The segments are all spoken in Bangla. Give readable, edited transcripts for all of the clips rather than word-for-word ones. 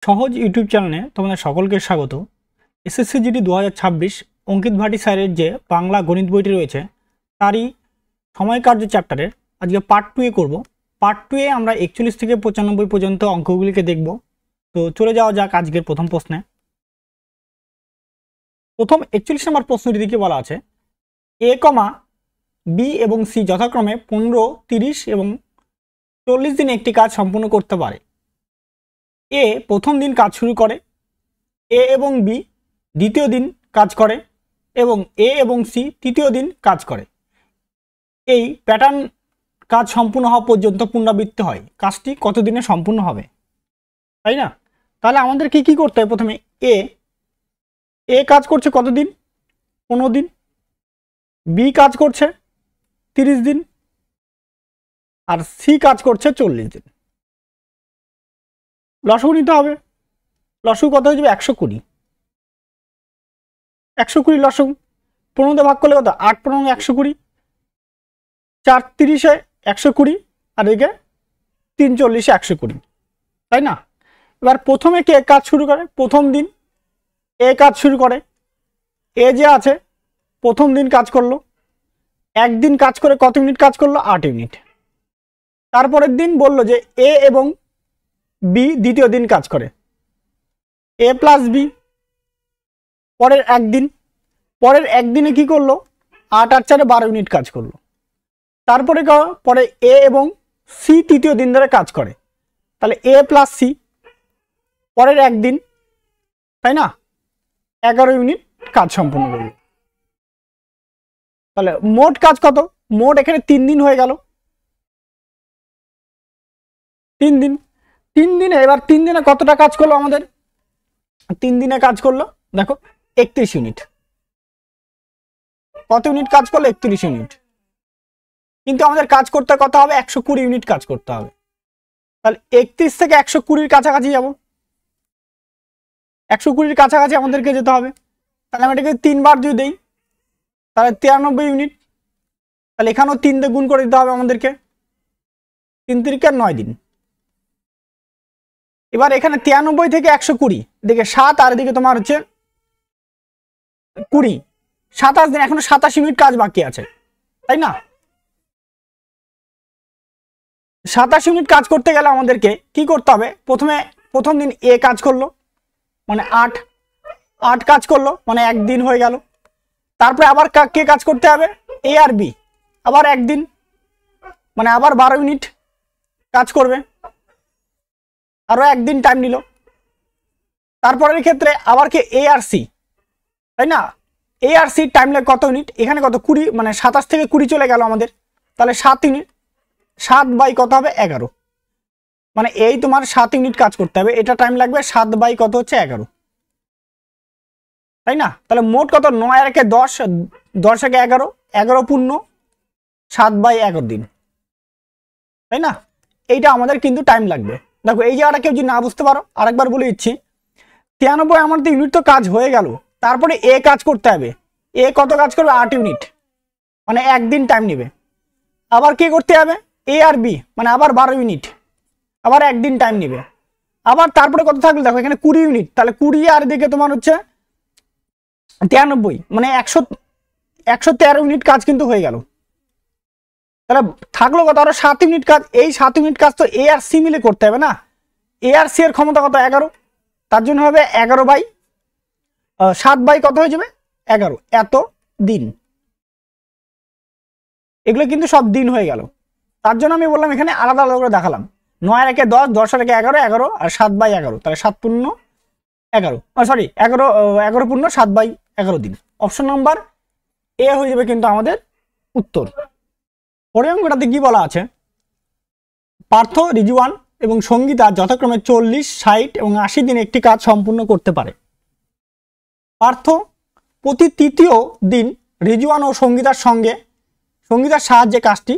সহজ ইউটিউব চ্যানেলে তোমাদের সকলকে স্বাগত। এসএসসি জিডি 2026 অঙ্কিত ভাটি স্যারের যে বাংলা গণিত বইটি রয়েছে তারই সময়কার্য চ্যাপ্টারের আজকে পার্ট 2 এ করব। পার্ট 2 এ আমরা 41 থেকে 95 পর্যন্ত অঙ্কগুলিকে দেখব। তো চলে যাওয়া যাক আজকের প্রথম প্রশ্নে। প্রথম 41 নম্বর প্রশ্নটি দিকে বলা আছে এ কমা বি এবং সি যথাক্রমে 15, 30 এবং 40 দিনে একটি কাজ সম্পূর্ণ করতে পারে। এ প্রথম দিন কাজ শুরু করে, এ এবং বি দ্বিতীয় দিন কাজ করে এবং এ এবং সি তৃতীয় দিন কাজ করে। এই প্যাটার্ন কাজ সম্পূর্ণ হওয়া পর্যন্ত পুনরাবৃত্তি হয়। কাজটি কত দিনে সম্পূর্ণ হবে, তাই না? তাহলে আমাদেরকে কি করতে হবে? প্রথমে এ কাজ করছে কত দিন? 15 দিন। বি কাজ করছে 30 দিন আর সি কাজ করছে 40 দিন। লসাগু নিতে হবে। লসাগু কত হয়ে যাবে? 120। 120 লসাগু 15 ভাগ করলে কত? 8 15 120, 4 30 120 আর এদিকে 3 40 120, তাই না? এবার প্রথমে কে কাজ শুরু করে? প্রথম দিন এ কাজ শুরু করে। এ যে আছে প্রথম দিন কাজ করলো, একদিন কাজ করে কত মিনিট কাজ করলো? 8 ইউনিট। তারপরের দিন বললো যে এ এবং বি দ্বিতীয় দিন কাজ করে, এ প্লাস বি। পরের একদিনে কি করলো? 8 আর 4 12 ইউনিট কাজ করলো। তারপরে পরে এ এবং সি তৃতীয় দিন ধরে কাজ করে, তাহলে এ প্লাস সি পরের একদিন, তাই না? 11 ইউনিট কাজ সম্পূর্ণ করলো। তাহলে মোট কাজ কত? মোট এখানে 3 দিন হয়ে গেল। 3 দিন। 3 দিনে এবার 3 দিনে কতটা কাজ করলো আমাদের? 3 দিনে কাজ করলো দেখো 31 ইউনিট। কত ইউনিট কাজ করলো? 31 ইউনিট। কিন্তু আমাদের কাজ করতে কত হবে? 120 ইউনিট কাজ করতে হবে। তাহলে 31 থেকে 120 কাছাকাছি যাব। 120 কাছাকাছি আমাদেরকে যেতে হবে। তাহলে আমি এটাকে 3 বার যদি দেই তাহলে 93 ইউনিট। তাহলে এখানেও 3 দিয়ে গুণ করে দিতে হবে আমাদেরকে। 3 তিরিকে 9 দিন। এবার এখানে 93 থেকে 120 এদিকে 7 আর এদিকে তোমার হচ্ছে 20, 27 দিন। এখনো 27 ইউনিট কাজ বাকি আছে, তাই না? 27 ইউনিট কাজ করতে গেলে আমাদেরকে কি করতে হবে? প্রথম দিন এ কাজ করলো মানে 8 কাজ করলো মানে একদিন হয়ে গেল। তারপরে আবার কে কাজ করতে হবে? এ আর বি আবার একদিন মানে আবার 12 ইউনিট কাজ করবে, আরো একদিন টাইম নিল। তারপরের ক্ষেত্রে আবার কে? এ আর সি, তাই না? এ আর সি টাইম লাগে কত ইউনিট? এখানে কত? 20 মানে 27 থেকে 20 চলে গেল আমাদের। তাহলে 7 ইউনিট। 7 বাই কত হবে? 11। মানে এই তোমার 7 ইউনিট কাজ করতে হবে। এটা টাইম লাগবে 7 বাই কত হচ্ছে? 11, তাই না? তাহলে মোট কত? 9 আর 1 10, 10 একে 11, 11 পূর্ণ 7 বাই 11 দিন, তাই না? এইটা আমাদের কিন্তু টাইম লাগবে। দেখো এই জায়গাটা কেউ যদি না বুঝতে পারো আরেকবার বলে দিচ্ছি। 93 আমাদের ইউনিট তো কাজ হয়ে গেল। তারপরে এ কাজ করতে হবে। এ কত কাজ করবে? 8 ইউনিট মানে একদিন টাইম নেবে। আবার কে করতে হবে? এ আর বি মানে আবার 12 ইউনিট, আবার একদিন টাইম নেবে। আবার তারপরে কত থাকলো? দেখো এখানে 20 ইউনিট। তাহলে 20 আর দিকে তোমার হচ্ছে 93 মানে 113 ইউনিট কাজ কিন্তু হয়ে গেল। তাহলে থাকলো কত? আরো 7 ইউনিট কাজ। এই 7 ইউনিট কাজ তো এ আর সি মিলে করতে হবে না? এ আর সি এর ক্ষমতা কত? 11। তার জন্য হবে 11 বাই 7 বাই কত হয়ে যাবে? 11। এত দিন। এগুলো কিন্তু সব দিন হয়ে গেল। তার জন্য আমি বললাম এখানে আলাদা আলাদা করে দেখালাম। 9 আর 1 10, 10 আর 1 11, 11 আর 7 বাই 11। তাহলে 7 পূর্ণ 11, সরি 11 পূর্ণ 7 বাই 11 দিন। অপশন নাম্বার এ হয়ে যাবে কিন্তু আমাদের উত্তর। পরের অঙ্কটাতে কি বলা আছে? পার্থ, রিজওয়ান এবং সঙ্গীতা যথাক্রমে 40, 60 এবং 80 দিনে একটি কাজ সম্পূর্ণ করতে পারে। পার্থ প্রতি তৃতীয় দিন রিজওয়ান ও সঙ্গীতার সাহায্যে কাজটি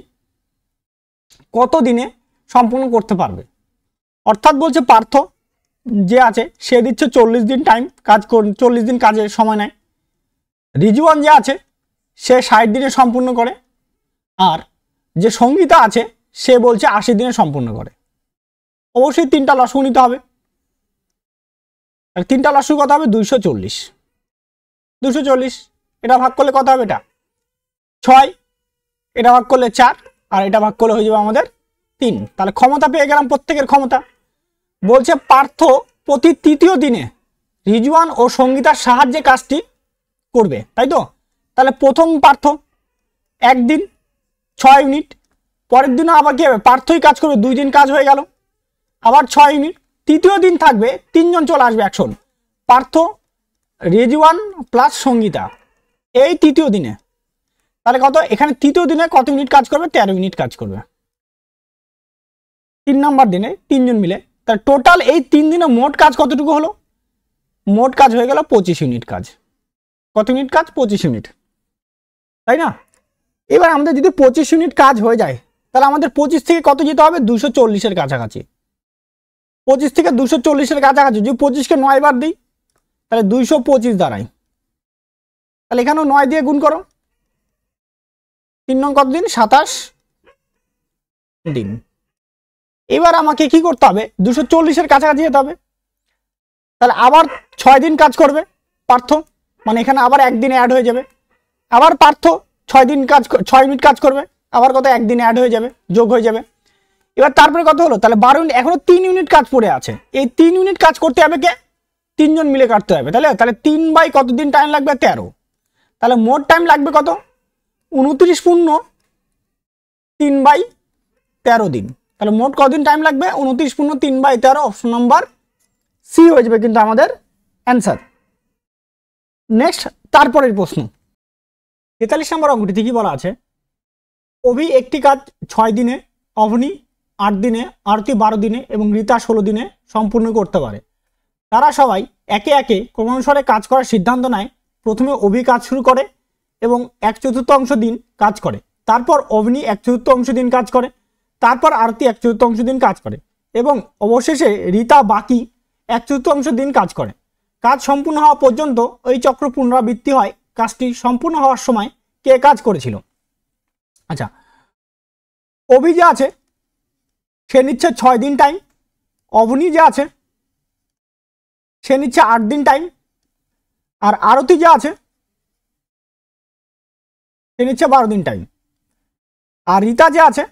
কত দিনে সম্পূর্ণ করতে পারবে? অর্থাৎ বলছে পার্থ যে আছে সে দিচ্ছে 40 দিন টাইম কাজ, 40 দিন কাজের সময় নেয়। রিজওয়ান যে আছে সে 60 দিনে সম্পূর্ণ করে, আর যে সঙ্গীতা আছে সে বলছে 80 দিনে সম্পূর্ণ করে। অবশ্যই 3টা লসাগু নিতে হবে। আর তিনটা লসগু কত হবে 240, 240 এটা ভাগ করলে কত হবে, এটা 6, এটা ভাগ করলে 4, আর এটা ভাগ করলে হয়ে যাবে আমাদের 3। তাহলে ক্ষমতা পেয়ে গেলাম প্রত্যেকের ক্ষমতা। বলছে পার্থ প্রতি তৃতীয় দিনে রিজওয়ান ও সঙ্গীতার সাহায্যে কাজটি করবে, তাই তো। তাহলে প্রথম পার্থ একদিন 6 ইউনিট, পরের দিনও আবার কি হবে, পার্থই কাজ করবে, 2 দিন কাজ হয়ে গেল, আবার 6 ইউনিট। তৃতীয় দিন থাকবে 3 জন চলে আসবে একসঙ্গে, পার্থ, রিজওয়ান প্লাস সঙ্গীতা, এই তৃতীয় দিনে। তাহলে কত, এখানে তৃতীয় দিনে কত ইউনিট কাজ করবে, 13 ইউনিট কাজ করবে 3 নম্বর দিনে 3 জন মিলে। তাহলে টোটাল এই 3 দিনে মোট কাজ কতটুকু হলো, মোট কাজ হয়ে গেল 25 ইউনিট কাজ। কত ইউনিট কাজ, 25 ইউনিট, তাই না। এবার আমাদের যদি 25 ইউনিট কাজ হয়ে যায়, তাহলে আমাদের 25 থেকে কত যেতে হবে, 240-এর কাছাকাছি। 25 থেকে 240-এর কাছাকাছি, যদি 25-কে 9 বার দিই তাহলে 225 দাঁড়ায়। তাহলে এখানেও 9 দিয়ে গুণ করো, 3 নং কত দিন, 27 দিন। এবার আমাকে কি করতে হবে, 240-এর কাছাকাছি যেতে হবে। তাহলে আবার 6 দিন কাজ করবে পার্থ, মানে এখানে আবার একদিন অ্যাড হয়ে যাবে। আবার পার্থ 6 দিন কাজ, 6 ইউনিট কাজ করবে, আবার কত, একদিন অ্যাড হয়ে যাবে, যোগ হয়ে যাবে। এবার তারপরে কত হলো, তাহলে 12 ইউনিট, এখনো 3 ইউনিট কাজ পড়ে আছে। এই 3 ইউনিট কাজ করতে হবে কে, 3 জন মিলে কাটতে হবে, তাহলে 3 বাই কত দিন টাইম লাগবে, 13। তাহলে মোট টাইম লাগবে কত, 29 পূর্ণ 3 বাই 13 দিন। তাহলে মোট কদিন টাইম লাগবে, 29 পূর্ণ 3 বাই 13, অপশন নাম্বার সি হয়ে যাবে কিন্তু আমাদের অ্যান্সার। নেক্সট তারপরের প্রশ্ন 43 নম্বর অঙ্কটিতে কি বলা আছে, অভি একটি কাজ 6 দিনে, অবনী 8 দিনে, আরতি 12 দিনে এবং রীতা 16 দিনে সম্পূর্ণ করতে পারে। তারা সবাই একে একে ক্রমানুসারে কাজ করার সিদ্ধান্ত নেয়। প্রথমে অভি কাজ শুরু করে এবং 1/4 দিন কাজ করে, তারপর অবনী 1/4 দিন কাজ করে, তারপর আরতি 1/4 দিন কাজ করে এবং অবশেষে রীতা বাকি 1/4 দিন কাজ করে। কাজ সম্পূর্ণ হওয়া পর্যন্ত ওই চক্র পুনরাবৃত্তি হয়। কাজটি সম্পূর্ণ হওয়ার সময় কে কাজ করেছিল। আচ্ছা, অভি যে আছে সে নিচ্ছে 6 দিন টাইম, অবনী যে আছে সে নিচ্ছে 8 দিন টাইম, আর আরতি যে আছে সে নিচ্ছে 12 দিন টাইম, আর রীতা যে আছে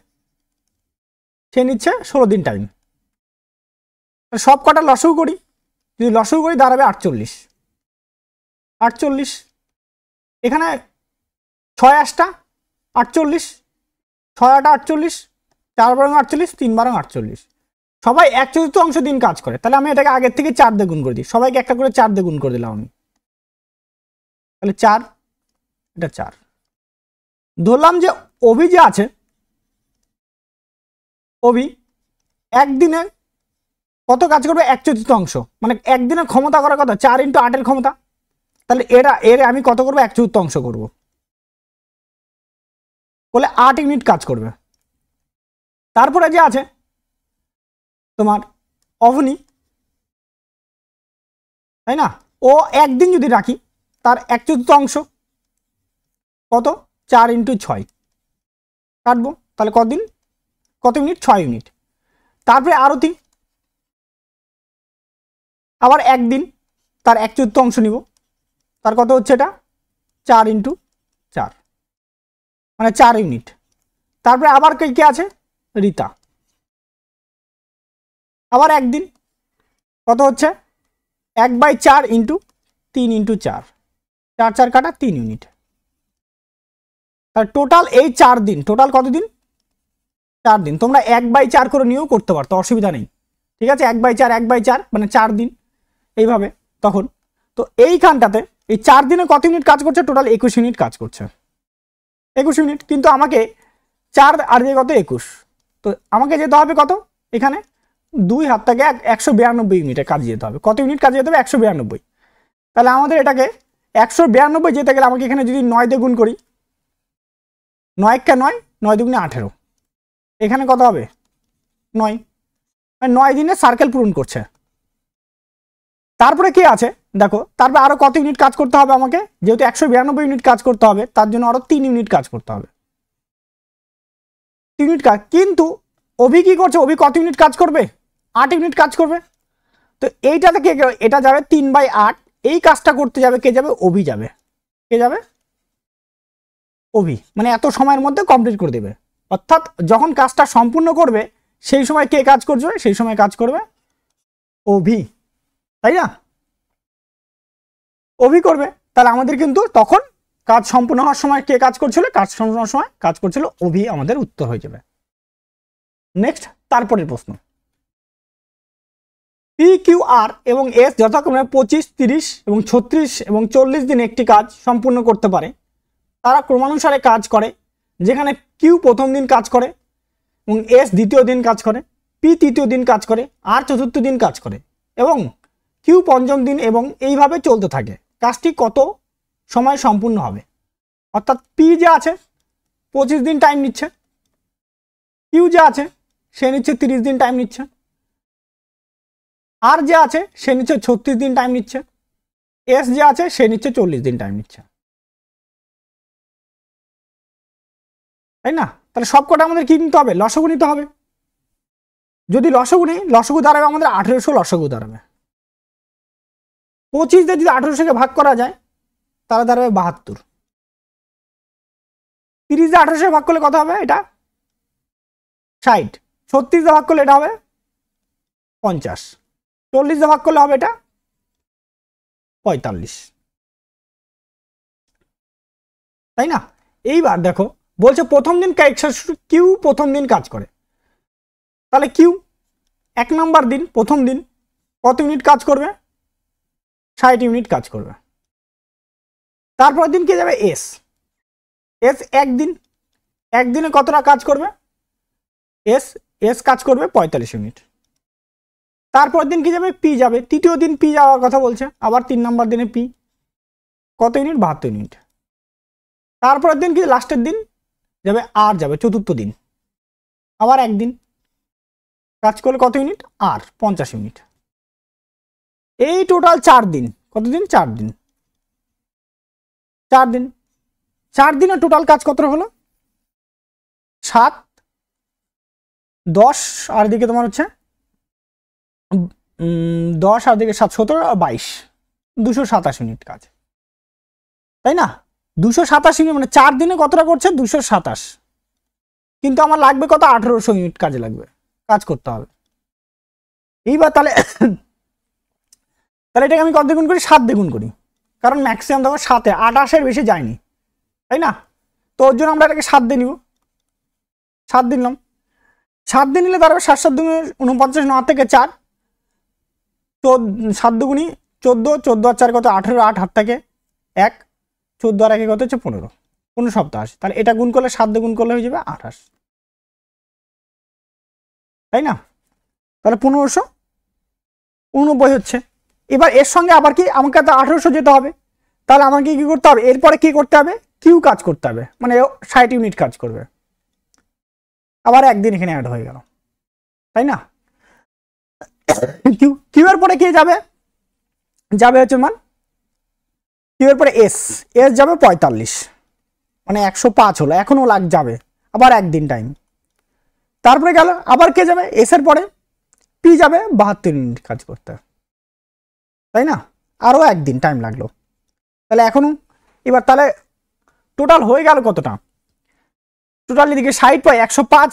সে নিচ্ছে 16 দিন টাইম। সব কটা লসগু করি, যদি লসগু করি দাঁড়াবে 48। 48 এখানে 6 8টা 48, 6 8 48, 4 বারং 48, 3 বারং 48। সবাই 1/4 দিন কাজ করে, তাহলে আমি এটাকে আগের থেকে 4 দিয়ে গুণ করে দিই, সবাইকে একটা করে 4 দিয়ে গুণ করে দিলাম আমি। তাহলে 4, এটা 4। ধরলাম যে অভি যে আছে, অভি একদিনে কত কাজ করবে, 1/4, মানে একদিনের ক্ষমতা করার কথা 4 × 8-এর ক্ষমতা। তাহলে এর আমি কত করবো, 1/4 করবো, বলে 8 ইউনিট কাজ করবে। তারপরে যে আছে তোমার অবনী, তাই না, ও একদিন যদি রাখি তার 1/4 কত, 4 × 6 কাটবো, তাহলে কতদিন, কত ইউনিট, 6 ইউনিট। তারপরে আরতি আবার একদিন, তার 1/4 নিব, তার কত হচ্ছে এটা, 4 × 4, মানে 4 ইউনিট। তারপরে আবার কে আছে, রীতা, আবার একদিন, কত হচ্ছে 1/4 × 3 × 4, 4 4 কাটা 3 ইউনিট। তাহলে টোটাল এই 4 দিন, টোটাল কত দিন, 4 দিন। তোমরা 1/4 করে নিয়েও করতে পারতো, অসুবিধা নেই, ঠিক আছে। 1/4 1/4 মানে 4 দিন এইভাবে। তখন তো এইখানটাতে এই 4 দিনে কত ইউনিট কাজ করছে, টোটাল 21 ইউনিট কাজ করছে, 21 ইউনিট। কিন্তু আমাকে 4 আর দিয়ে কত, 21, তো আমাকে যেতে হবে কত, এখানে 2 হাত থেকে 192 ইউনিটের কাজ যেতে হবে। কত ইউনিট কাজ যেতে হবে, 192। তাহলে আমাদের এটাকে 192 যেতে গেলে আমাকে এখানে যদি 9 দিয়ে গুণ করি, 9 × 9, 9 × 2 = 18, এখানে কত হবে, 9, 9 দিনে সার্কেল পূরণ করছে। তারপরে কি আছে দেখো, তারপরে আরো কত ইউনিট কাজ করতে হবে আমাকে, যেহেতু 192 ইউনিট কাজ করতে হবে তার জন্য আরো 3 ইউনিট কাজ করতে হবে, 3 ইউনিট কাজ। কিন্তু অভি কি করছে, অভি কত ইউনিট কাজ করবে, 8 ইউনিট কাজ করবে। তো এইটা থেকে এটা যাবে 3/8, এই কাজটা করতে যাবে কে যাবে, অভি যাবে। কে যাবে, অভি, মানে এত সময়ের মধ্যে কমপ্লিট করে দেবে। অর্থাৎ যখন কাজটা সম্পূর্ণ করবে সেই সময় কে কাজ করবে, সেই সময় কাজ করবে অভি, তাই না, অভি করবে। তাহলে আমাদের কিন্তু তখন কাজ সম্পূর্ণ হওয়ার সময় কে কাজ করছিল, কাজ সম্পূর্ণ হওয়ার সময় কাজ করছিল অভি, আমাদের উত্তর হয়ে যাবে। নেক্সট, তারপরের প্রশ্ন, পি কিউ আর এবং এস যথাক্রমে 25, 30 এবং 36 এবং 40 দিন একটি কাজ সম্পূর্ণ করতে পারে। তারা ক্রমানুসারে কাজ করে, যেখানে কিউ প্রথম দিন কাজ করে এবং এস দ্বিতীয় দিন কাজ করে, পি তৃতীয় দিন কাজ করে, আর চতুর্থ দিন কাজ করে এবং কিউ পঞ্চম দিন, এবং এইভাবে চলতে থাকে। কাজটি কত সময় সম্পূর্ণ হবে? অর্থাৎ পি যে আছে 25 দিন টাইম নিচ্ছে, কিউ যে আছে সে নিচ্ছে 30 দিন টাইম নিচ্ছে, আর যে আছে সে নিচ্ছে 36 দিন টাইম নিচ্ছে, এস যে আছে সে নিচ্ছে 40 দিন টাইম নিচ্ছে, তাই না? তাহলে সবকটা আমাদের কি নিতে হবে, লসাগু নিতে হবে। যদি লসাগু নেই, লসাগু দাঁড়াবে আমাদের 1800, লসাগু দাঁড়াবে 25 দিয়ে যদি 1800কে ভাগ করা যায় তাহলে দাঁড়াবে 72। 30 দিয়ে 1800 ভাগ করলে কত হবে, এটা 60। 36 দিয়ে ভাগ করলে এটা হবে 50। 40 দিয়ে ভাগ করলে হবে এটা 45, তাই না? এইবার দেখো বলছে প্রথম দিন কিউ প্রথম দিন কাজ করে, তাহলে কিউ 1 নম্বর দিন প্রথম দিন কত ইউনিট কাজ করবে, 60 ইউনিট কাজ করবে। তারপর দিন কি যাবে এস, এস একদিনে কতটা কাজ করবে, এস কাজ করবে 45 ইউনিট। তারপর দিন কি যাবে, পি যাবে, তৃতীয় দিন পি যাওয়ার কথা বলছে, আবার 3 নম্বর দিনে পি কত ইউনিট, 72 ইউনিট। তারপরের দিন কি লাস্টের দিন যাবে, আর যাবে চতুর্থ দিন, আবার একদিন কাজ করলে কত ইউনিট, আর 50 ইউনিট। এই টোটাল 4 দিন, কতদিন, 4 দিন, 4 দিন, 4 দিনে টোটাল কাজ কত হলো, 7, 10 আর দিকে তোমার হচ্ছে 10 আর দিকে 7, 17 আর 22, 227 ইউনিট কাজ, তাই না? 227 ইউনিট মানে 4 দিনে কতটা করছে, 227। কিন্তু আমার লাগবে কত, 1800 ইউনিট কাজে লাগবে, কাজ করতে হবে। এইবার তাহলে এটাকে আমি কত দ্বিগুণ করি, 7 দ্বিগুণ করি, কারণ ম্যাক্সিমাম দেখো 7-এ 28-এর বেশি যায়নি, তাই না? তো ওর জন্য আমরা এটাকে 7 দিয়ে নিব, 7 দিন নিলাম। 7 দিন নিলে দাঁড়াবে 7 7 দুগুণে 49, 9 থেকে 4, 7 দুগুণি 14, 14 আর 4 কত 18, 8 হাত থেকে 1, 14 আর 1 কত হচ্ছে 15, 15 সপ্তাহ আসে। তাহলে এটা গুণ করলে 7 দিয়ে গুণ করলে হয়ে যাবে 28, তাই না? তাহলে 1590 হচ্ছে। এবার এর সঙ্গে আবার কি আমাকে তো 1800 যেতে হবে, তাহলে আমাকে কি করতে হবে, এরপরে কি করতে হবে, কিউ কাজ করতে হবে, মানে 60 ইউনিট কাজ করবে, আবার একদিন এখানে অ্যাড হয়ে গেল, তাই না? কিউ এর পরে কে যাবে, হচ্ছে মান কিউ এর পরে এস যাবে 45, মানে 105 হলো, এখনো যাবে, আবার একদিন টাইম। তারপরে গেল আবার কে যাবে, এস এর পরে পি যাবে 72 মিনিট কাজ করতে, তাই না? আরও একদিন টাইম লাগলো। তাহলে এখনো এবার তাহলে টোটাল হয়ে গেল কতটা, টোটাল এদিকে 60 পাই 105,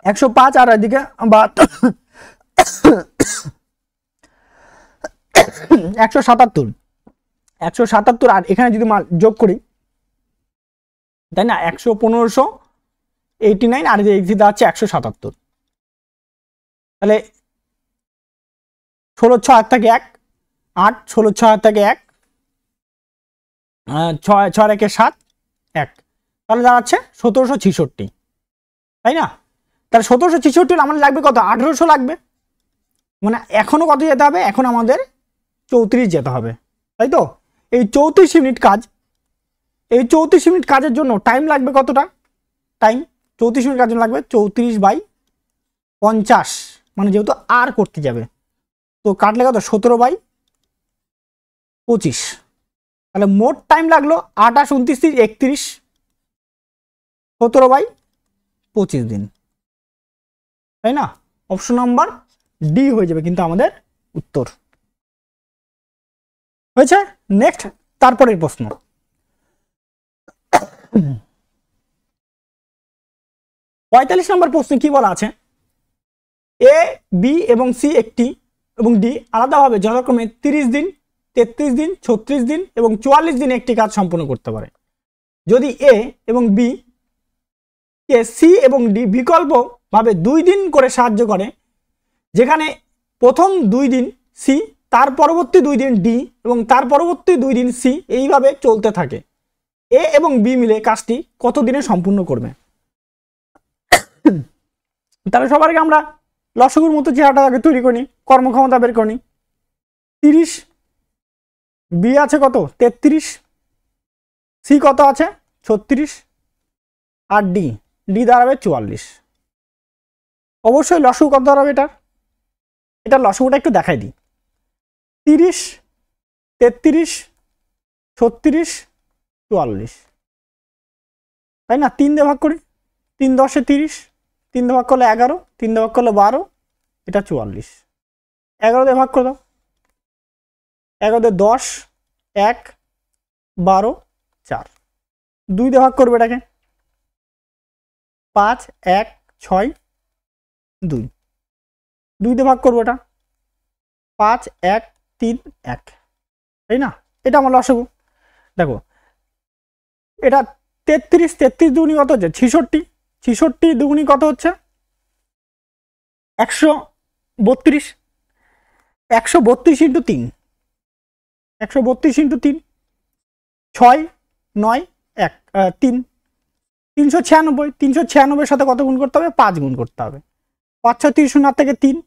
105 আর এদিকে 177 আর এখানে যদি যোগ করি, তাই না, 1589 আর এদিকে আছে 177, তাহলে 16 হাত থেকে 1, 8, 16 হাত থেকে 1, 6 6 1 7, 1, তাহলে দাঁড়াচ্ছে 1766, তাই না? তাহলে 1766 আমার লাগবে কত, 1800 লাগবে, মানে এখনো কত যেতে হবে, এখন আমাদের 34 যেতে হবে, তাই তো? এই 34 ইউনিট কাজ, এই 34 ইউনিট কাজের জন্য টাইম লাগবে কতটা, টাইম 34 ইউনিট কাজের লাগবে 34/50, মানে যেহেতু আর করতে যাবে তো কাটলে কত, 17/25, তাহলে মোট টাইম লাগলো 28, 29, 31, 17/25 দিন, তাই না? অপশন নাম্বার ডি হয়ে যাবে কিন্তু আমাদের উত্তর। হয়েছে? নেক্সট, তারপরের প্রশ্ন। 45 নম্বর প্রশ্ন কি বলা আছে? এ, বি এবং সি একটি এবং ডি আলাদাভাবে যথাক্রমে 30 দিন, 33 দিন, 36 দিন এবং 44 দিন একটি কাজ সম্পন্ন করতে পারে। যদি এ এবং বি কে সি এবং ডি বিকল্পভাবে 2 দিন করে সাহায্য করে, যেখানে প্রথম 2 দিন সি, তার পরবর্তী 2 দিন ডি এবং তার পরবর্তী 2 দিন সি, এইভাবে চলতে থাকে, এ এবং বি মিলে কাজটি কত দিনে সম্পূর্ণ করবে? তাহলে সবার আগে আমরা লসগুর মতো চেহারাটা আগে তৈরি করি, কর্মক্ষমতা বের করি। 30, বি আছে কত 33, সি কত আছে 36 আর ডি দাঁড়াবে 44। অবশ্যই লসগু কত দাঁড়াবে এটা লসগুটা একটু দেখাই দিই। 30, 33, 36, 44, তাই না? 3 দিয়ে ভাগ করি, 3 10 30, 3 দিয়ে ভাগ করলে 11, 3 দিয়ে ভাগ করলে 12, এটা 44। 11 দিয়ে ভাগ করে দাও, 11 দিয়ে 10, 1, 12, 4, 2 দিয়ে ভাগ করবে এটাকে, 5, 1, 6, 2, 2 দিয়ে ভাগ করবো এটা, 5, 1, 3, 1, তাই না? এটা আমার লসগু। দেখো এটা 33, 33 দুগুনি কত হচ্ছে 66, 66 দুগুনি কত হচ্ছে 132, 132 ইন্টু 3, 132 ইন্টু 3, 6, 9, 1, 3, 396, 396 সাথে কত গুণ করতে হবে? 5 গুণ করতে হবে। 5 6 30 0 থেকে 3,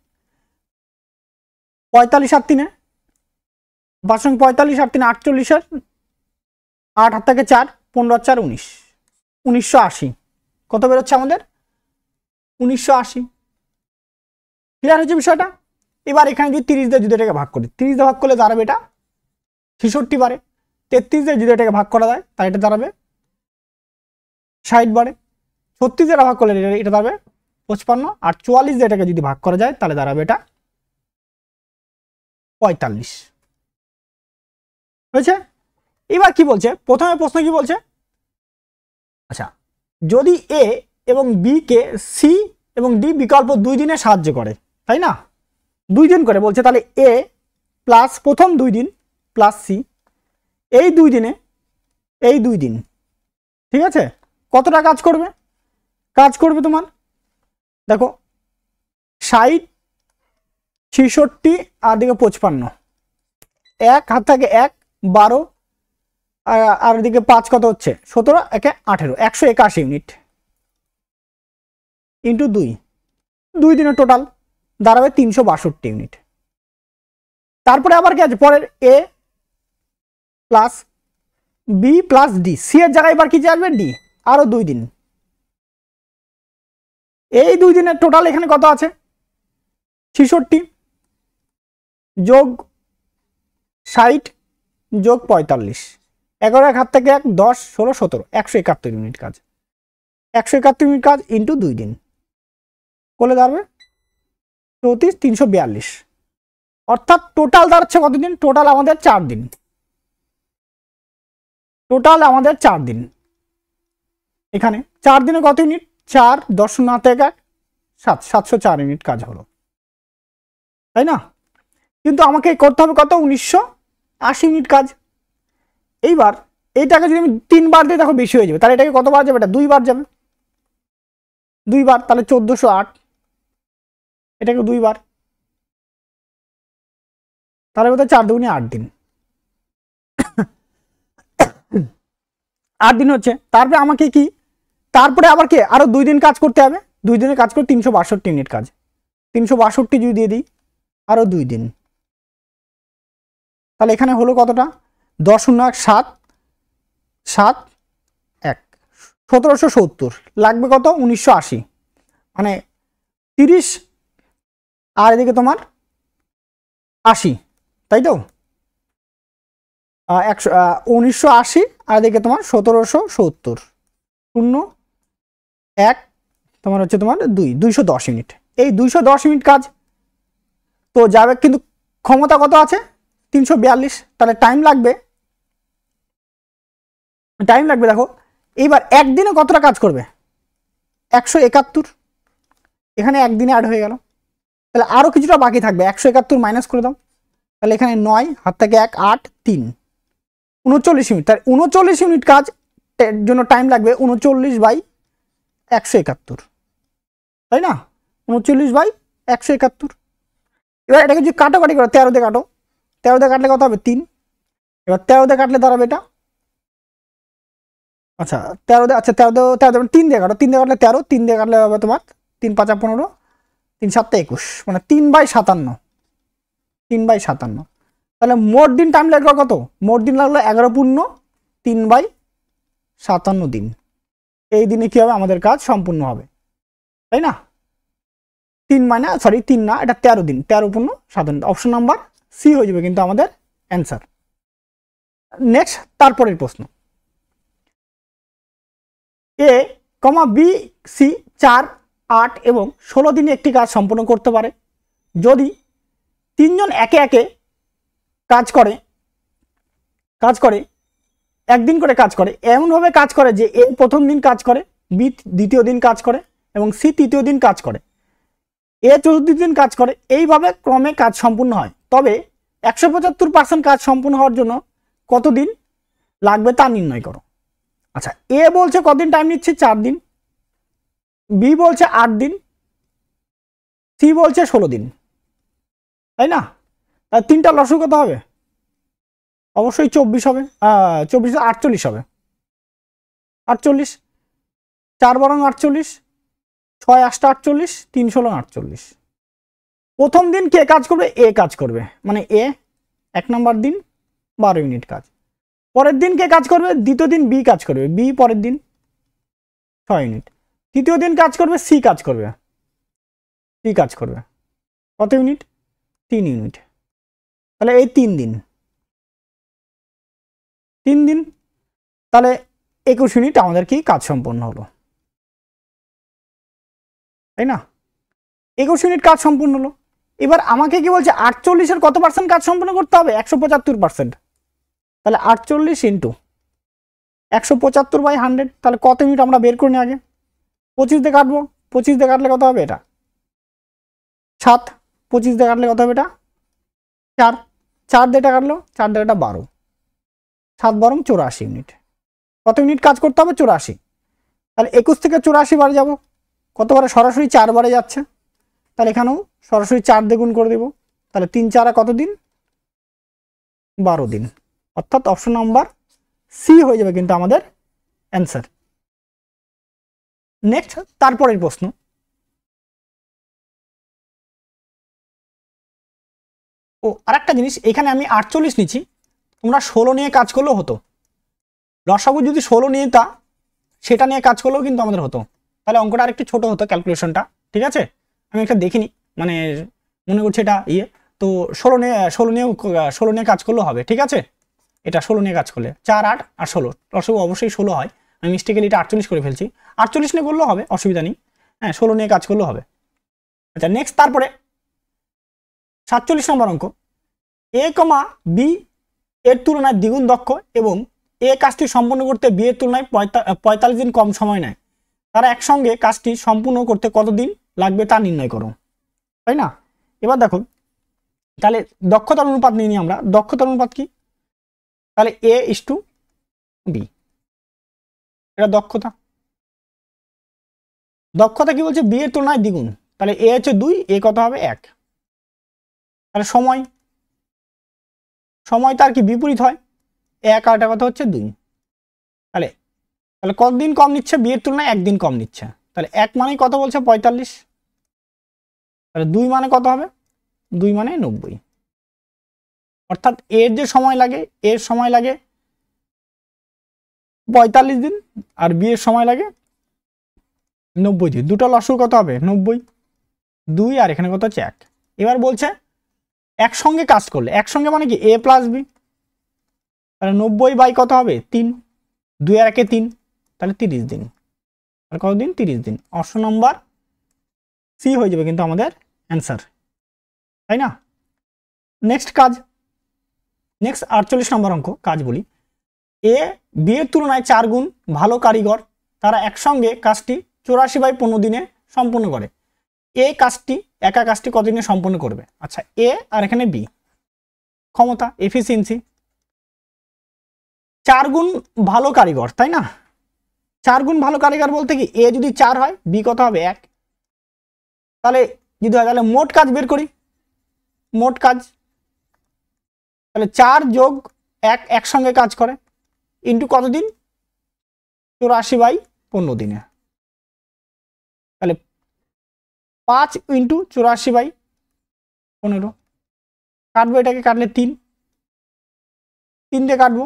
45 আর 3, 5 45 আর 3 48, 8 হাত থেকে 4, 15 4 19, 1980 কত বেরোচ্ছে আমাদের? 1980। ক্লিয়ার হয়েছে বিষয়টা? এবার এখানে যদি 30 দিয়ে যদি এটাকে ভাগ করি, 30 দিয়ে ভাগ করলে দাঁড়াবে এটা 66 বারে, 33 দিয়ে যদি এটাকে ভাগ করা যায় তাহলে এটা দাঁড়াবে 60 বারে, 36 দিয়ে ভাগ করলে এটা দাঁড়াবে 55, আর 44 দিয়ে এটাকে যদি ভাগ করা যায় তাহলে দাঁড়াবে এটা 45। হয়েছে? এবার কি বলছে? প্রথমে প্রশ্ন কি বলছে? আচ্ছা, যদি এ এবং বি কে সি এবং ডি বিকল্প 2 দিনে সাহায্য করে, তাই না? 2 দিন করে বলছে, তাহলে এ প্লাস প্রথম 2 দিন প্লাস সি এই 2 দিনে, এই 2 দিন, ঠিক আছে, কতটা কাজ করবে? কাজ করবে তোমার দেখো 60, 66 আর দিকে 55, 1 হাত থেকে 1, 12 আর দিকে 5 কত হচ্ছে 17, 1 18, 181 ইউনিট ইন্টু 2, 2 দিনের টোটাল দাঁড়াবে 362 ইউনিট। তারপরে আবার কি আছে? পরের A plus B plus D, C এর জায়গায় এবার কি আসবে? ডি, আরো 2 দিন। এই 2 দিনের টোটাল এখানে কত আছে? 66 যোগ 60 যোগ 45, 11 1 হাত থেকে 1, 10 16 17, 171 ইউনিট কাজ, 171 ইউনিট কাজ ইন্টু 2 দিন করলে দাঁড়াবে 34 342। অর্থাৎ টোটাল দাঁড়াচ্ছে কতদিন? টোটাল আমাদের 4 দিন, টোটাল আমাদের 4 দিন। এখানে 4 দিনে কত ইউনিট? 4 10 না থেকে 7, 704 ইউনিট কাজ হলো, তাই না? কিন্তু আমাকে করতে হবে কত? 1980 ইউনিট কাজ। এইবার এইটাকে যদি আমি 3 বার দিই দেখো বেশি হয়ে যাবে, তাহলে এটাকে কতবার যাবে? এটা 2 বার যাবে, 2 বার, তাহলে 1408, এটাকে 2 বার, তাহলে কত? 4 দুগুণে 8 দিন, 8 দিন হচ্ছে। তারপরে আমাকে কি, তারপরে আবার কি আরো 2 দিন কাজ করতে হবে, 2 দিনে কাজ করে 362 ইউনিট কাজ, 362 যদি দিয়ে দিই আরো 2 দিন, তাহলে এখানে হলো কতটা? 10 1 7 7 1, 1770 লাগবে কত? 1980, মানে 30 আর এদিকে তোমার 80, তাই তো? 1980 আর এদিকে তোমার 1770, 0 1 তোমার হচ্ছে তোমার 2, 210 ইউনিট। এই 210 ইউনিট কাজ তো যাবে, কিন্তু ক্ষমতা কত আছে 342, তাহলে টাইম লাগবে দেখো এইবার একদিনে কতটা কাজ করবে 171, এখানে একদিনে অ্যাড হয়ে গেল, তাহলে আরও কিছুটা বাকি থাকবে, 171 মাইনাস করে দাও, তাহলে এখানে 9 হাত থেকে 1 8 3 39 মিনিট, তার 39 মিনিট কাজ জন্য টাইম লাগবে 39/171, তাই না? 39/171। এবার এটাকে যদি কাটাকাটি করো 13 দিয়ে কাটো, 13 দিয়ে কাটলে কত হবে 3, এবার 13 দিয়ে কাটলে দাঁড়াবে এটা, আচ্ছা 13 দিয়ে, আচ্ছা 13 3 দিয়ে কাটো, 3 দিয়ে কাটলে 13, 3 দিয়ে কাটলে হবে তোমার 3 5 15, 3 7 21, মানে 3/57, 3/57। তাহলে মোট দিন টাইম লাগলো কত? মোট দিন লাগলো 11 পূর্ণ 3/57 দিন। এই দিনে কি হবে? আমাদের কাজ সম্পূর্ণ হবে, তাই না? 3 না, এটা 13 দিন, 13 পূর্ণ 57। অপশন নাম্বার সি হয়ে যাবে কিন্তু আমাদের অ্যান্সার। নেক্সট তারপরের প্রশ্ন, এ কমা বি সি 4 8 এবং 16 দিনে একটি কাজ সম্পন্ন করতে পারে যদি তিনজন একে একে কাজ করে একদিন করে কাজ করে, এমনভাবে কাজ করে যে এ প্রথম দিন কাজ করে, বি দ্বিতীয় দিন কাজ করে এবং সি তৃতীয় দিন কাজ করে, এ চতুর্থ দিন কাজ করে, এইভাবে ক্রমে কাজ সম্পূর্ণ হয়। তবে 175% কাজ সম্পূর্ণ হওয়ার জন্য কত দিন লাগবে তা নির্ণয় করো। আচ্ছা, এ বলছে কতদিন টাইম নিচ্ছে 4 দিন, বি বলছে 8 দিন, সি বলছে 16 দিন, তাই না? তার তিনটা লসু কত হবে? অবশ্যই 24 হবে, 24 48 হবে, 48, 4 বরং 48, 6 8 48, 3 16 48। প্রথম দিন কে কাজ করবে? এ কাজ করবে, মানে এ 1 নম্বর দিন 12 মিনিট কাজ। পরের দিন কে কাজ করবে? দ্বিতীয় দিন বি কাজ করবে, বি পরের দিন 6 ইউনিট। তৃতীয় দিন কাজ করবে সি কাজ করবে, কত ইউনিট? 3 ইউনিট। তাহলে এই 3 দিন, তাহলে 21 ইউনিট আমাদের কি কাজ সম্পন্ন হলো, তাই না? 21 ইউনিট কাজ সম্পূর্ণ হলো। এবার আমাকে কি বলছে 48-এর কত পার্সেন্ট কাজ সম্পন্ন করতে হবে? 175%। তাহলে 48 ইন্টু 175/100, তাহলে কত ইউনিট আমরা বের করে নিই আগে। 25 দিয়ে কাটবো, 25 দিয়ে কাটলে কত হবে? এটা 7, 25 দিয়ে কাটলে কত হবে? এটা 4, 4 দিয়ে এটা কাটলো, 4 দিয়ে এটা 12, 7 বরং 84 ইউনিট। কত ইউনিট কাজ করতে হবে? 84। তাহলে 21 থেকে 84 বারে যাব, কতবারে? সরাসরি 4 বারে যাচ্ছে, তাহলে এখানেও সরাসরি 4 দিয়ে গুণ করে দেব, তাহলে 3 4 কত দিন? 12 দিন। অর্থাৎ অপশন নাম্বার সি হয়ে যাবে কিন্তু আমাদের অ্যান্সার। নেক্সট তারপরের প্রশ্ন, ও আরেকটা জিনিস, এখানে আমি 48 নিচ্ছি, তোমরা 16 নিয়ে কাজ করলেও হতো। লসাগু যদি 16 নিয়ে তা সেটা নিয়ে কাজ করলেও কিন্তু আমাদের হতো, তাহলে অঙ্কটা আরেকটু ছোট হতো ক্যালকুলেশনটা, ঠিক আছে? আমি একটা দেখিনি, মানে মনে করছি এটা তো 16 নিয়ে কাজ করলেও হবে, ঠিক আছে? এটা 16 নিয়ে কাজ করলে 4 8 আর 16, লসাগু অবশ্যই 16 হয়, আমি মিস্টেকেলি এটা 48 করে ফেলছি, 48 নিয়ে করলেও হবে, অসুবিধা নেই। হ্যাঁ, 16 নিয়ে কাজ করলেও হবে। আচ্ছা, নেক্সট তারপরে 47 নম্বর অঙ্ক, এ কমা বি এর তুলনায় দ্বিগুণ দক্ষ এবং এ কাজটি সম্পূর্ণ করতে বি এর তুলনায় 45 দিন কম সময় নেয়, তারা একসঙ্গে কাজটি সম্পূর্ণ করতে কতদিন লাগবে তা নির্ণয় করো, তাই না? এবার দেখো, তাহলে দক্ষতার অনুপাত নিয়ে নিই আমরা। দক্ষতার অনুপাত কি? তাহলে A/B, এটা দক্ষতা কি বলছে? বি এর তুলনায় দ্বিগুণ, তাহলে এ হচ্ছে 2, এ কত হবে? 1। তাহলে সময় তার কি বিপরীত হয়, 1 আর কত হচ্ছে? 2। তাহলে কতদিন কম নিচ্ছে? বি এর তুলনায় 1 দিন কম নিচ্ছে, তাহলে 1 মানে কত বলছে? 45। তাহলে 2 মানে কত হবে? 2 মানে 90। অর্থাৎ এর যে সময় লাগে, এর সময় লাগে 45 দিন আর বি এর সময় লাগে 90 দিন। দুটো লসগু কত হবে? 90, 2 আর এখানে কত হচ্ছে? 1। এবার বলছে একসঙ্গে কাজ করলে, একসঙ্গে মানে কি? A প্লাস বি, তাহলে 90 বাই কত হবে? 3, 2 আর 1 3, তাহলে 30 দিন। আর কতদিন? 30 দিন। অপশন নাম্বার সি হয়ে যাবে কিন্তু আমাদের অ্যান্সার। তাই না? নেক্সট কাজ, নেক্সট 48 নম্বর অঙ্ক কাজ বলি। এ বি এর তুলনায় 4 গুণ ভালো কারিগর, তারা একসঙ্গে কাজটি 84/15 দিনে সম্পন্ন করে। এ কাজটি একা কাজটি কতদিনে সম্পন্ন করবে? আচ্ছা, এ আর এখানে বি, ক্ষমতা এফিসিয়েন্সি। 4 গুণ ভালো কারিগর, তাই না? 4 গুণ ভালো কারিগর বলতে কি, এ যদি 4 হয় বি কত হবে 1, তাহলে যদি হয় তাহলে মোট কাজ বের করি। মোট কাজ তাহলে 4 যোগ 1 একসঙ্গে কাজ করে, ইন্টু কতদিন? 84/15 দিনে। তাহলে 5 ইন্টু 84/15 কাটবো, এটাকে কাটলে 3 দিয়ে কাটবো,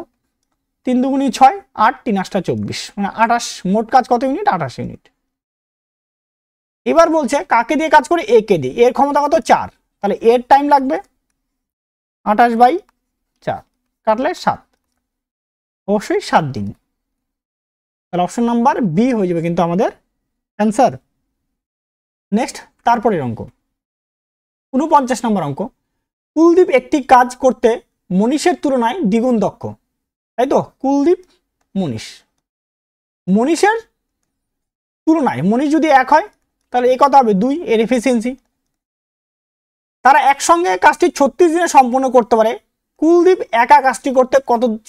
3 দুগুণী 6, 8 3 8 24, মানে 28। মোট কাজ কত ইউনিট? 28 ইউনিট। এবার বলছে কাকে দিয়ে কাজ করে? এ কে দিয়ে। এর ক্ষমতা কত? 4, তাহলে এর টাইম লাগবে 28/4, কাটলে 7, অবশ্যই 7 দিন। তাহলে অপশন নাম্বার বি হয়ে যাবে কিন্তু আমাদের অ্যান্সার। নেক্সট তারপরের অঙ্ক 49 নম্বর অঙ্ক। কুলদীপ একটি কাজ করতে মনীষের তুলনায় দ্বিগুণ দক্ষ, তাই তো? কুলদীপ মনীষের তুলনায়, মনীষ যদি 1 হয় তাহলে এ কত হবে? 2, এর এফিসিয়েন্সি। তারা একসঙ্গে কাজটি 36 দিনে সম্পন্ন করতে পারে। কুলদীপ একা কাজটি করতে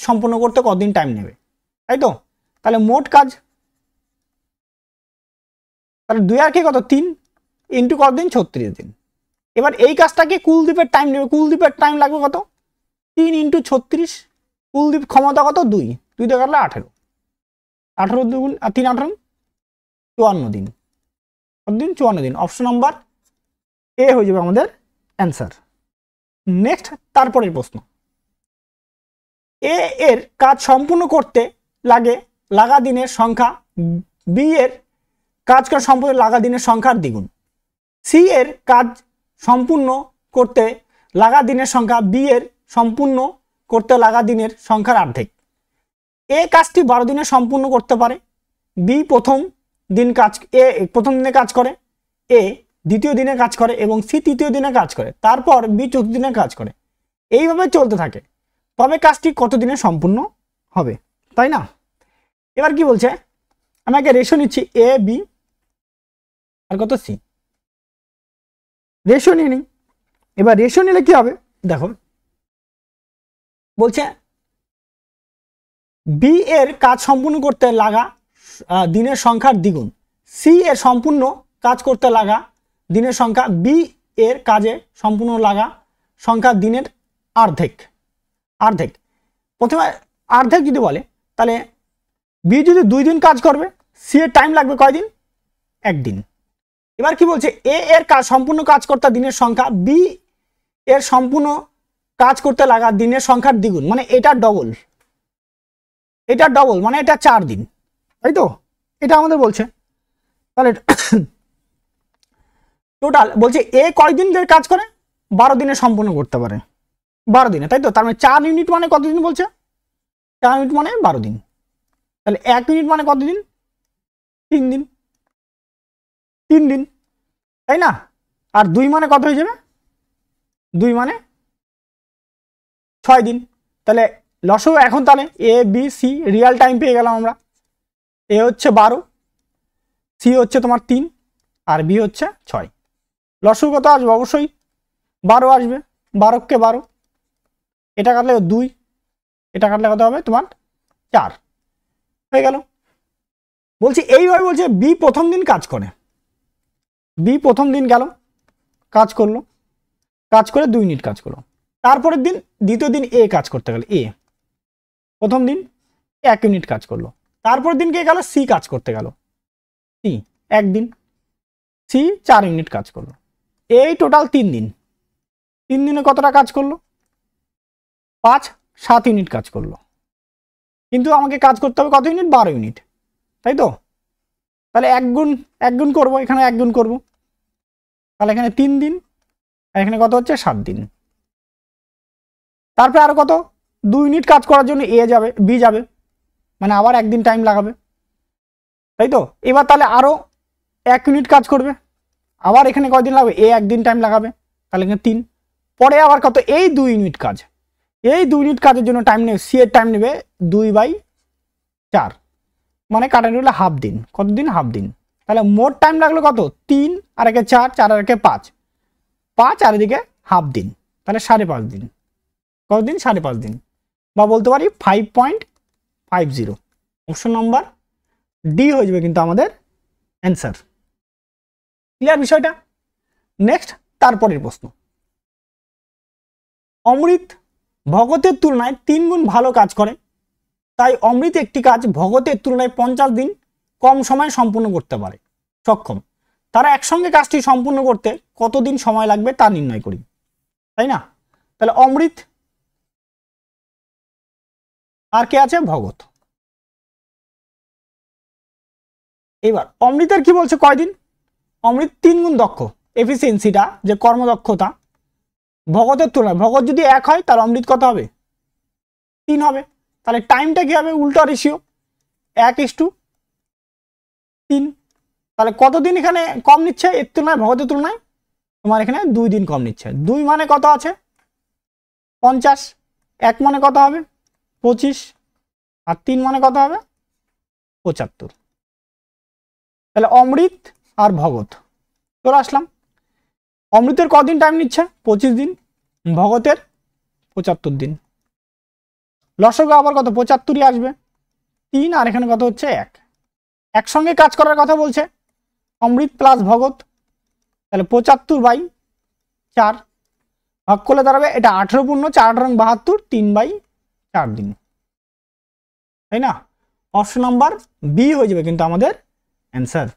সম্পন্ন করতে কতদিন টাইম নেবে? তাই তো? তাহলে মোট কাজ, তাহলে 2 আর কি কত? 3 ইন্টু কতদিন? 36 দিন। এবার এই কাজটাকে কুলদীপের টাইম নেবে, কুলদীপের টাইম লাগবে কত? 3 ইন্টু 36। কুলদীপ ক্ষমতা কত? 2 দিয়ে কাটলে 18, 18 দুগুণ আর 3 18, 54 দিন। কতদিন? 54 দিন। অপশন নাম্বার এ হয়ে যাবে আমাদের অ্যান্সার। নেক্সট তারপরের প্রশ্ন। এ এর কাজ সম্পূর্ণ করতে লাগা দিনের সংখ্যা বি এর কাজ সম্পূর্ণ লাগা দিনের সংখ্যার দ্বিগুণ। সি এর কাজ সম্পূর্ণ করতে লাগা দিনের সংখ্যা বি এর সম্পূর্ণ করতে লাগা দিনের সংখ্যার অর্ধেক। এ কাজটি 12 দিনে সম্পূর্ণ করতে পারে। বি প্রথম দিনে কাজ করে, এ দ্বিতীয় দিনে কাজ করে এবং সি তৃতীয় দিনে কাজ করে, তারপর বি চতুর্থ দিনে কাজ করে। এইভাবে চলতে থাকে, তবে কাজটি কত দিনে সম্পূর্ণ হবে? তাই না? এবার কি বলছে, আমাকে রেশিও নিচ্ছি এ বি আর কত সি, রেশিও নিয়ে নিই। এবার রেশিও নিলে কি হবে দেখো, বলছে বি এর কাজ সম্পূর্ণ করতে লাগা দিনের সংখ্যার দ্বিগুণ, সি এর সম্পূর্ণ কাজ করতে লাগা দিনের সংখ্যা বি এর কাজে সম্পূর্ণ লাগা সংখ্যা দিনের অর্ধেক। প্রথমে অর্ধেক যদি বলে তাহলে বি যদি 2 দিন কাজ করবে, সি এর টাইম লাগবে কয়দিন? 1 দিন। এবার কি বলছে, এ এর কাজ সম্পূর্ণ কাজ করতে দিনের সংখ্যা বি এর সম্পূর্ণ কাজ করতে লাগা দিনের সংখ্যার দ্বিগুণ, মানে এটা ডবল, মানে এটা 4 দিন, তাই তো? এটা আমাদের বলছে। তাহলে টোটাল বলছে এ কয়দিন ধরে কাজ করে? 12 দিনে সম্পূর্ণ করতে পারে, 12 দিনে, তাই তো? তার মানে 4 ইউনিট মানে কতদিন বলছে? 4 ইউনিট মানে 12 দিন। তাহলে 1 ইউনিট মানে কতদিন? 3 দিন, 3 দিন, তাই না? আর 2 মানে কত হয়ে যাবে? 2 মানে 6 দিন। তাহলে লসও এখন তাহলে A B C Real time পেয়ে গেলাম আমরা। এ হচ্ছে 12, সি হচ্ছে তোমার 3 আর বি হচ্ছে 6। লসও কত আসবে? অবশ্যই 12 আসবে, 12কে 12, এটা কাটলে 2, এটা কাটলে কত হবে তোমার? 4 হয়ে গেল। বলছি এইভাবে বলছে বি প্রথম দিন কাজ করে, বি প্রথম দিন গেল কাজ করলো, কাজ করে 2 ইউনিট কাজ করলো। তারপরের দিন দ্বিতীয় দিন এ কাজ করতে গেল, এ প্রথম দিন 1 ইউনিট কাজ করলো। তারপর দিন কে গেল? সি কাজ করতে গেল, সি 1 দিন, সি 4 ইউনিট কাজ করলো। এই টোটাল 3 দিন, 3 দিনে কতটা কাজ করলো? 7 ইউনিট কাজ করলো। কিন্তু আমাকে কাজ করতে হবে কত ইউনিট? 12 ইউনিট, তাই তো? তাহলে 1 গুণ করবো, এখানে 1 গুণ করবো, তাহলে এখানে 3 দিন আর এখানে কত হচ্ছে? 7 দিন। তারপরে আরো কত? 2 ইউনিট কাজ করার জন্য এ যাবে, বি যাবে, মানে আবার 1 দিন টাইম লাগাবে, তাই তো? এবার তাহলে আরো 1 ইউনিট কাজ করবে, আবার এখানে কয়দিন লাগবে? এ 1 দিন টাইম লাগাবে, তাহলে এখানে 3, পরে আবার কত, এই 2 ইউনিট কাজ, এই 2 ইউনিট কাজের জন্য টাইম নেবে, সি এর টাইম নেবে 2/4, মানে কাটানো হলো হাফ দিন। কত দিন? হাফ দিন। তাহলে মোট টাইম লাগলো কত? 3 আর একে 4, 4 আর একে 5, 5 আর এদিকে হাফ দিন, তাহলে 5.5 দিন। কত দিন? 5.5 দিন, বা বলতে পারি 5.50। অপশন নাম্বার ডি হয়ে যাবে কিন্তু আমাদের অ্যান্সার। ক্লিয়ার বিষয়টা? নেক্সট তারপরের প্রশ্ন, অমৃত ভগতের তুলনায় 3 গুণ ভালো কাজ করে, তাই অমৃত একটি কাজ ভগতের তুলনায় 50 দিন কম সময় সম্পূর্ণ করতে পারে সক্ষম। তারা একসঙ্গে কাজটি সম্পূর্ণ করতে কতদিন সময় লাগবে তা নির্ণয় করি, তাই না? তাহলে অমৃত আর কে আছে? ভগত। এবার অমৃতের কি বলছে, কয়দিন? অমৃত 3 গুণ দক্ষ, এফিসিয়েন্সিটা যে কর্মদক্ষতা ভগতের তুলনায়, ভগত যদি 1 হয় তাহলে অমৃত কত হবে? 3 হবে। তাহলে টাইমটা কি হবে? উল্টো রেশিও, 1:3। তাহলে কতদিন এখানে কম নিচ্ছে এর তুলনায়, ভগতের তুলনায়? তোমার এখানে 2 দিন কম নিচ্ছে। 2 মানে কত আছে? 50, 1 মানে কত হবে? 25, আর 3 মানে কত হবে? 75। তাহলে অমৃত আর ভগত চলে আসলাম। অমৃতের কদিন টাইম নিচ্ছে? 25 দিন, ভগতের 75 দিন। লসগু আবার কত? 75ই আসবে, 3 আর এখানে কত হচ্ছে? 1। একসঙ্গে কাজ করার কথা বলছে অমৃত প্লাস ভগত, তাহলে 75/4 ভাগ করলে দাঁড়াবে, এটা 18 পূর্ণ 4 8 72, 3/4 দিন, তাই না? অপশন নাম্বার বি হয়ে যাবে কিন্তু আমাদের অ্যান্সার।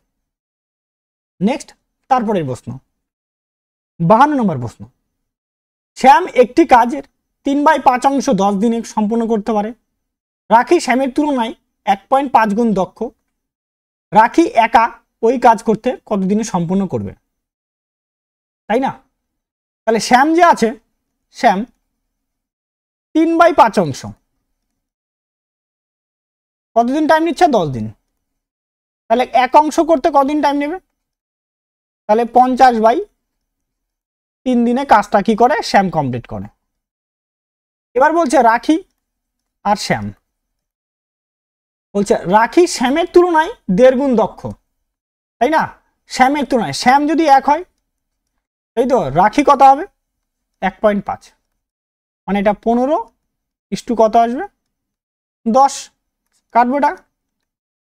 নেক্সট তারপরের প্রশ্ন, 52 নম্বর প্রশ্ন, শ্যাম একটি কাজের 3/5 অংশ 10 দিনে সম্পূর্ণ করতে পারে। রাখি শ্যামের তুলনায় 1.5 গুণ দক্ষ। রাখি একা ওই কাজ করতে কত দিনে সম্পূর্ণ করবে, তাই না? তাহলে শ্যাম যে আছে, শ্যাম 3/5 অংশ, কতদিন টাইম নিচ্ছে? 10 দিন। তাহলে 1 অংশ করতে কদিন টাইম নেবে? তাহলে 50/3 দিনে কাজটা কি করে? শ্যাম কমপ্লিট করে। এবার বলছে রাখি আর শ্যাম, বলছে রাখি শ্যামের তুলনায় 1.5 গুণ দক্ষ, তাই না? শ্যামের তুলনায়, শ্যাম যদি 1 হয়, এই তো রাখি কত হবে? 1.5, মানে এটা 15 কত আসবে? 10। কাটবো এটা,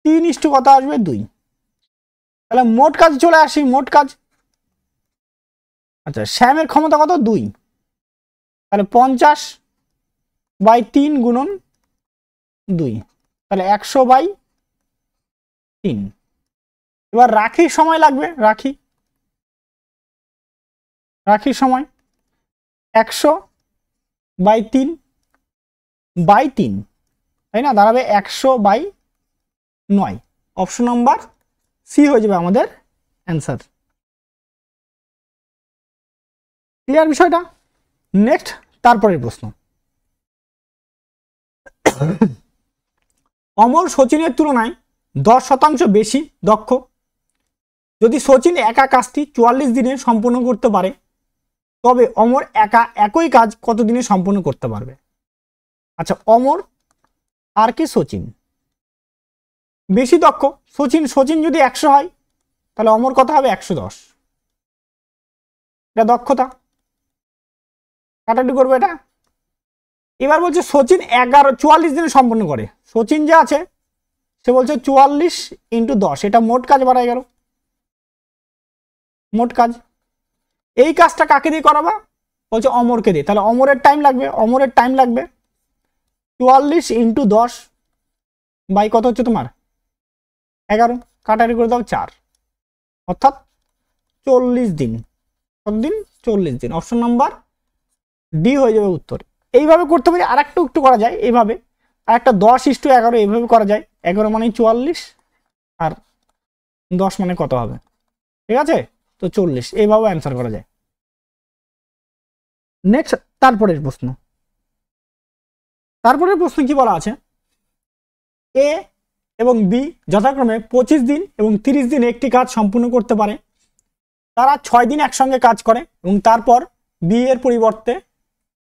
3 কত আসবে? 2। তাহলে মোট কাজ চলে আসি, মোট কাজ। আচ্ছা, শ্যামের ক্ষমতা কত? 2, তাহলে 50/3 গুণন 2, তাহলে 100/3। এবার রাখির সময় লাগবে, রাখির সময় 100/3/3, তাই না? দাঁড়াবে 100/9। অপশন নাম্বার সি হয়ে যাবে আমাদের অ্যান্সার। ক্লিয়ার বিষয়টা? নেক্সট তারপরের প্রশ্ন, অমর সচিনের তুলনায় 10% বেশি দক্ষ। যদি সচিন একা কাজটি 44 দিনে সম্পূর্ণ করতে পারে, তবে অমর একা একই কাজ কত দিনে সম্পূর্ণ করতে পারবে? আচ্ছা, অমর আর কি সচিন বেশি দক্ষ? সচিন যদি 100 হয়, তাহলে অমর কত হবে? 110। এটা দক্ষতা, কাটাটি করবো এটা। এবার বলছে সচিন 44 দিনে সম্পন্ন করে। সচিন যে আছে সে বলছে 44 × 10, এটা মোট কাজ বাড়ায় গেল, মোট কাজ। এই কাজটা কাকে দিয়ে করাবা? বলছে অমরকে দিয়ে। তাহলে অমরের টাইম লাগবে, 44 × 10 বাই কত হচ্ছে তোমার? 11, কাটারি করে দাও 4, অর্থাৎ 40 দিন। কতদিন? 40 দিন। অপশন নাম্বার ডি হয়ে যাবে উত্তর। এইভাবে করতে পারি, আর একটু করা যায় এইভাবে, আর একটা 10:11 এইভাবে করা যায়। 11 মানে 44, আর 10 মানে কত হবে? ঠিক আছে, তো 40, এইভাবে অ্যান্সার করা যায়। নেক্সট তারপরের প্রশ্ন, কি বলা আছে? এ এবং বি যথাক্রমে 25 দিন এবং 30 দিন একটি কাজ সম্পূর্ণ করতে পারে। তারা 6 দিন একসঙ্গে কাজ করে এবং তারপর বি এর পরিবর্তে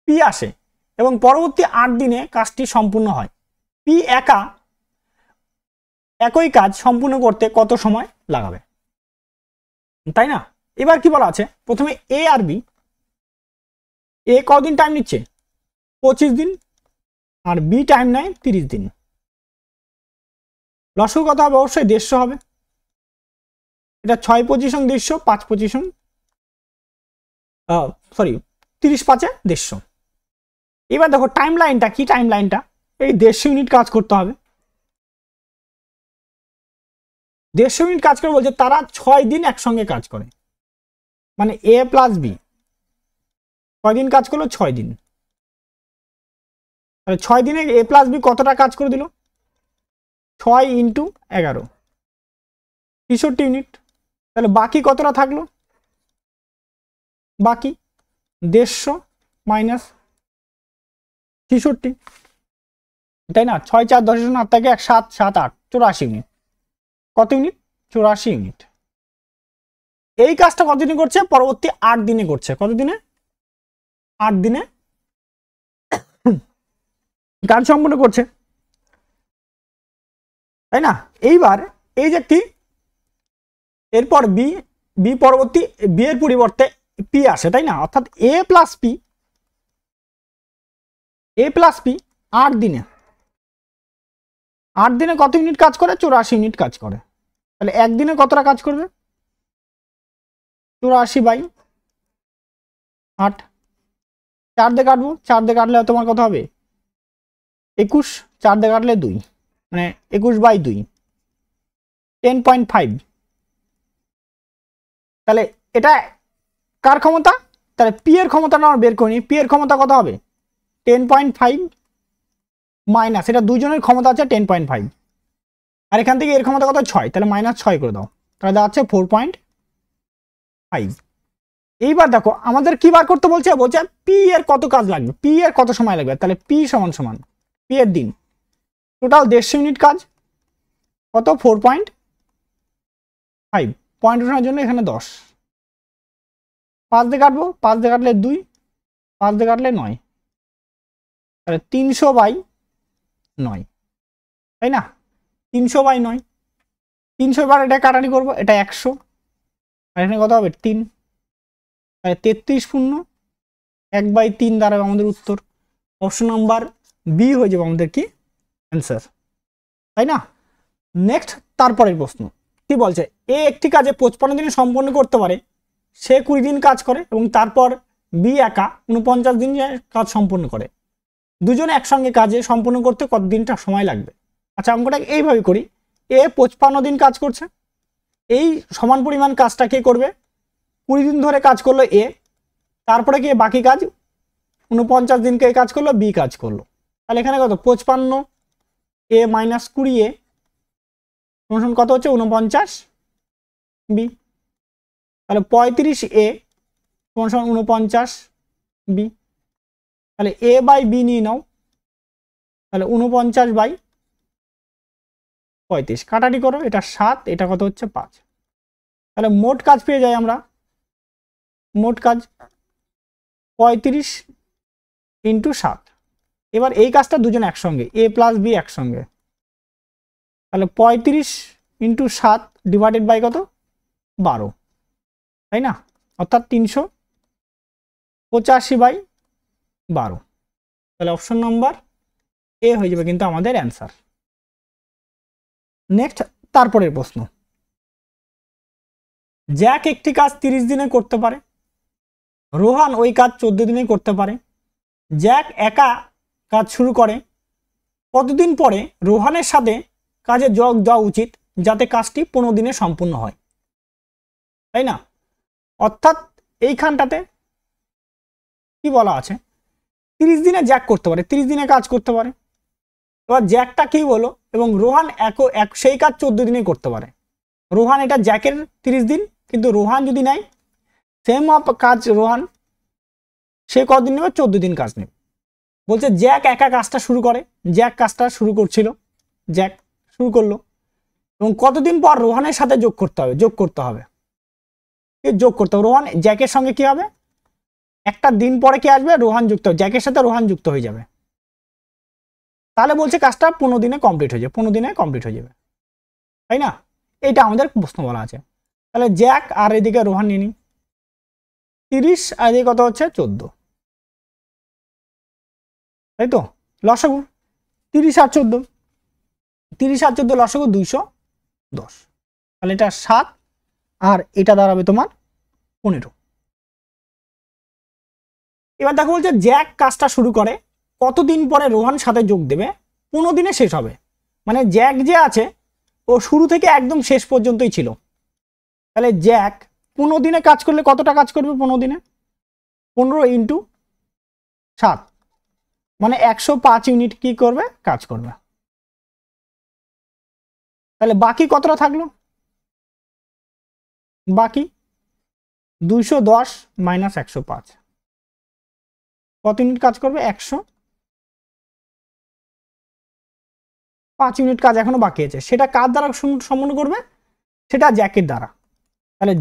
পি আসে এবং পরবর্তী 8 দিনে কাজটি সম্পূর্ণ হয়, পি একা একই কাজ সম্পূর্ণ করতে কত সময় লাগাবে, তাই না? এবার কি বলা আছে, প্রথমে এ আর বি, এ কদিন টাইম নিচ্ছে 25 দিন আর বি টাইম নেয় 30 দিন। লসগু কত হবে, অবশ্যই 150 হবে, এটা 6 পজিশন 150, 5 পজিশন সরি 30 5 150। এবার দেখো টাইম লাইনটা কি, টাইম লাইনটা এই 150 ইউনিট কাজ করতে হবে, 150 ইউনিট কাজ করে বলছে তারা 6 দিন একসঙ্গে কাজ করে, মানে এ প্লাস বি কয়দিন কাজ করলো, 6 দিন। তাহলে 6 দিনে এ প্লাস বি কতটা কাজ করে দিল, 6 × 11 63 ইউনিট। তাহলে বাকি কতটা থাকলো, বাকি 150 মাইনাস 63, তাই না? 6 4 10 8 থেকে 1 7 7 8 84 ইউনিট। কত ইউনিট, 84 ইউনিট। এই কাজটা কতদিনে করছে, পরবর্তী 8 দিনে করছে, কত দিনে, 8 দিনে কাজ সম্পূর্ণ করছে, তাই না? এইবার এই যে কি, এরপর বি, বি পরবর্তী বি এর পরিবর্তে পি আসে, তাই না? অর্থাৎ এ প্লাস পি 8 দিনে, 8 দিনে কত ইউনিট কাজ করে, 84 ইউনিট কাজ করে। তাহলে একদিনে কতটা কাজ করবে, 84/8, 4 দিয়ে কাটবো, 4 দিয়ে কাটলে তোমার কত হবে 21, 4 দিয়ে কাটলে 2, মানে 21/2 10.5। তাহলে এটা কার ক্ষমতা, তাহলে পি এর ক্ষমতাটা আমরা বের করি, পি এর ক্ষমতা কত হবে 10.5 মাইনাস, এটা দুইজনের ক্ষমতা আছে 10.5 আর এখান থেকে এর ক্ষমতা কত 6, তাহলে -6 করে দাও, তাহলে দাঁড়াচ্ছে 4.5। এইবার দেখো আমাদের কি বার করতে বলছে, বলছে পি এর কত কাজ লাগবে, পি এর কত সময় লাগবে, তাহলে পি সমান সমান পি এর দিন, টোটাল 150 ইউনিট কাজ, কত 4.5, পয়েন্ট ওঠানোর জন্য এখানে 10, 5 দিয়ে কাটবো, 5 দিয়ে কাটলে 2, 5 দিয়ে কাটলে 9, তাহলে 300/9, তাই না? 300/9, 300 বার এটা কাটানি করবো, এটা 100 আর এখানে কত হবে 3, তাহলে 33 শূন্য 1/3 দাঁড়াবে আমাদের উত্তর। অপশন নাম্বার বি হয়ে যাবে আমাদের কি অ্যান্সার, তাই না? নেক্সট তারপরের প্রশ্ন কি বলছে, এ একটি কাজে 55 দিনে সম্পন্ন করতে পারে, সে 20 দিন কাজ করে এবং তারপর বি একা 49 দিন কাজ সম্পন্ন করে, দুজনে একসঙ্গে কাজে সম্পন্ন করতে কত দিনটা সময় লাগবে? আচ্ছা অঙ্কটা এইভাবে করি, এ 55 দিন কাজ করছে, এই সমান পরিমাণ কাজটা কে করবে, 20 দিন ধরে কাজ করলো এ, তারপরে কি বাকি কাজ 49 দিনকে কাজ করলো বি কাজ করলো, তাহলে এখানে কত 55 এ মাইনাস 20 এ সমান কত হচ্ছে 49 বি, তাহলে 35 এ সমান 49 বি, তাহলে এ বাই বি নিয়ে নাও, তাহলে 49/35 কাটাটি করো, এটা 7, এটা কত হচ্ছে 5, তাহলে মোট কাজ পেয়ে যাই আমরা, মোট কাজ 35 × 7। এবার এই কাজটা দুজন একসঙ্গে এ প্লাস বি একসঙ্গে, তাহলে 35 × 7 ডিভাইডেড বাই কত 12, তাই না? অর্থাৎ 385/12, তাহলে অপশন নাম্বার এ হয়ে যাবে কিন্তু আমাদের অ্যান্সার। নেক্সট তারপরের প্রশ্ন, জ্যাক একটি কাজ 30 দিনে করতে পারে, রোহান ওই কাজ 14 দিনে করতে পারে, জ্যাক একা কাজ শুরু করে, কতদিন পরে রোহানের সাথে কাজে যোগ দেওয়া উচিত যাতে কাজটি 15 দিনে সম্পূর্ণ হয়, তাই না? অর্থাৎ এইখানটাতে কি বলা আছে, 30 দিনে জ্যাক করতে পারে, 30 দিনে কাজ করতে পারে, এবার জ্যাকটা কি বলো এবং রোহান সেই কাজ 14 দিনে করতে পারে, রোহান এটা জ্যাকের 30 দিন, কিন্তু রোহান যদি নেয় সেম কাজ রোহান, সে কতদিন নেবে 14 দিন কাজ নেবে। বলছে জ্যাক একা কাজটা শুরু করে, জ্যাক কাজটা শুরু করছিল, জ্যাক শুরু করলো এবং কতদিন পর রোহানের সাথে যোগ করতে হবে, রোহান জ্যাকের সঙ্গে কি হবে একটা দিন পরে কি আসবে, রোহান যুক্ত, জ্যাকের সাথে রোহান যুক্ত হয়ে যাবে, তাহলে বলছে কাজটা 15 দিনে কমপ্লিট হয়ে যাবে, 15 দিনে কমপ্লিট হয়ে যাবে, তাই না? এইটা আমাদের প্রশ্ন বলা আছে। তাহলে জ্যাক আর এদিকে রোহান নিয়ে নিই, 30 আর এদিকে কত হচ্ছে 14, তাই তো? লসাগু 30 আর 14, 30 আর 14 লসাগু 210, তাহলে এটা 7 আর এটা দাঁড়াবে তোমার 15। এবার দেখো বলছে জ্যাক কাজটা শুরু করে কতদিন পরে রোহান সাথে যোগ দেবে, 15 দিনে শেষ হবে। মানে জ্যাক যে আছে ও শুরু থেকে একদম শেষ পর্যন্তই ছিল, তাহলে জ্যাক 15 দিনে কাজ করলে কতটা কাজ করবে, 15 দিনে 15 ইন্টু 7 মানে 105 ইউনিট কি করবে, কাজ করবে। তাহলে বাকি কতটা থাকলো, বাকি 210 মাইনাস 105 কত ইউনিট কাজ করবে, 105 ইউনিট কাজ এখনো বাকি আছে। সেটা কার দ্বারা সম্পন্ন করবে, সেটা জ্যাকের দ্বারা, তাহলে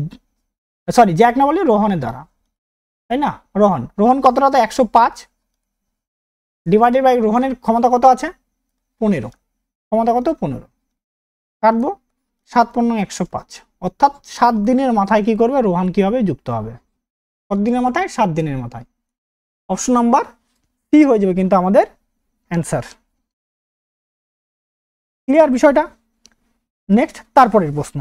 সরি জ্যাক না বলে রোহনের দ্বারা, তাই না? রোহন কতটা, তো 105 ডিভাইডেড বাই রোহনের ক্ষমতা কত আছে 15, ক্ষমতা কত 15, কাটবো 7 15 105, অর্থাৎ 7 দিনের মাথায় কি করবে, রোহান কি হবে, যুক্ত হবে। কত দিনের মাথায়, 7 দিনের মাথায়। অপশন নাম্বার সি হয়ে যাবে কিন্তু আমাদের অ্যান্সার। ক্লিয়ার বিষয়টা? নেক্সট তারপরের প্রশ্ন,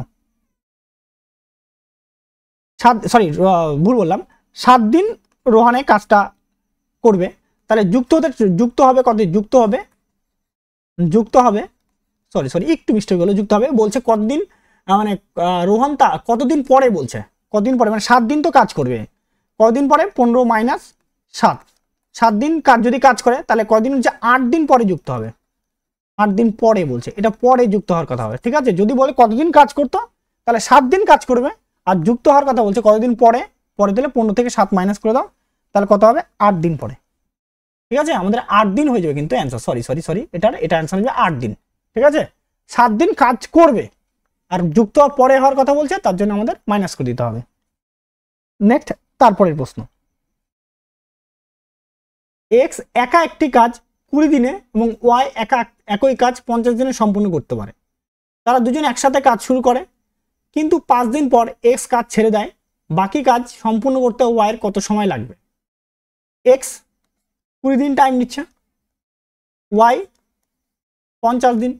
ভুল বললাম, 7 দিন রোহানে কাজটা করবে, তাহলে যুক্ত হবে কতদিন, একটু মিস্টেক হলো, যুক্ত হবে বলছে কতদিন, মানে রোহান তা কতদিন পরে বলছে, কতদিন পরে, মানে 7 দিন তো কাজ করবে, কতদিন পরে, 15 মাইনাস 7 দিন কাজ যদি কাজ করে তাহলে কদিন হচ্ছে, 8 দিন পরে যুক্ত হবে, 8 দিন পরে বলছে, এটা পরে যুক্ত হওয়ার কথা হবে, ঠিক আছে? যদি বলে কতদিন কাজ করতো তাহলে 7 দিন কাজ করবে, আর যুক্ত হওয়ার কথা বলছে কতদিন পরে, দিলে 15 থেকে 7 মাইনাস করে দাও, তাহলে কত হবে, 8 দিন পরে, ঠিক আছে? আমাদের 8 দিন হয়ে যাবে কিন্তু অ্যান্সার, সরি এটা অ্যান্সার হবে 8 দিন, ঠিক আছে? 7 দিন কাজ করবে আর যুক্ত হওয়ার পরে হওয়ার কথা বলছে, তার জন্য আমাদের মাইনাস করে দিতে হবে। নেক্সট তারপরের প্রশ্ন, এক্স একা একটি কাজ 20 দিনে এবং ওয়াই একই কাজ 50 দিনে সম্পূর্ণ করতে পারে। তারা দুজন একসাথে কাজ শুরু করে, কিন্তু 5 দিন পর এক্স কাজ ছেড়ে দেয়, বাকি কাজ সম্পূর্ণ করতে ওয়াইয়ের কত সময় লাগবে? এক্স 20 দিন টাইম নিচ্ছে, ওয়াই 50 দিন,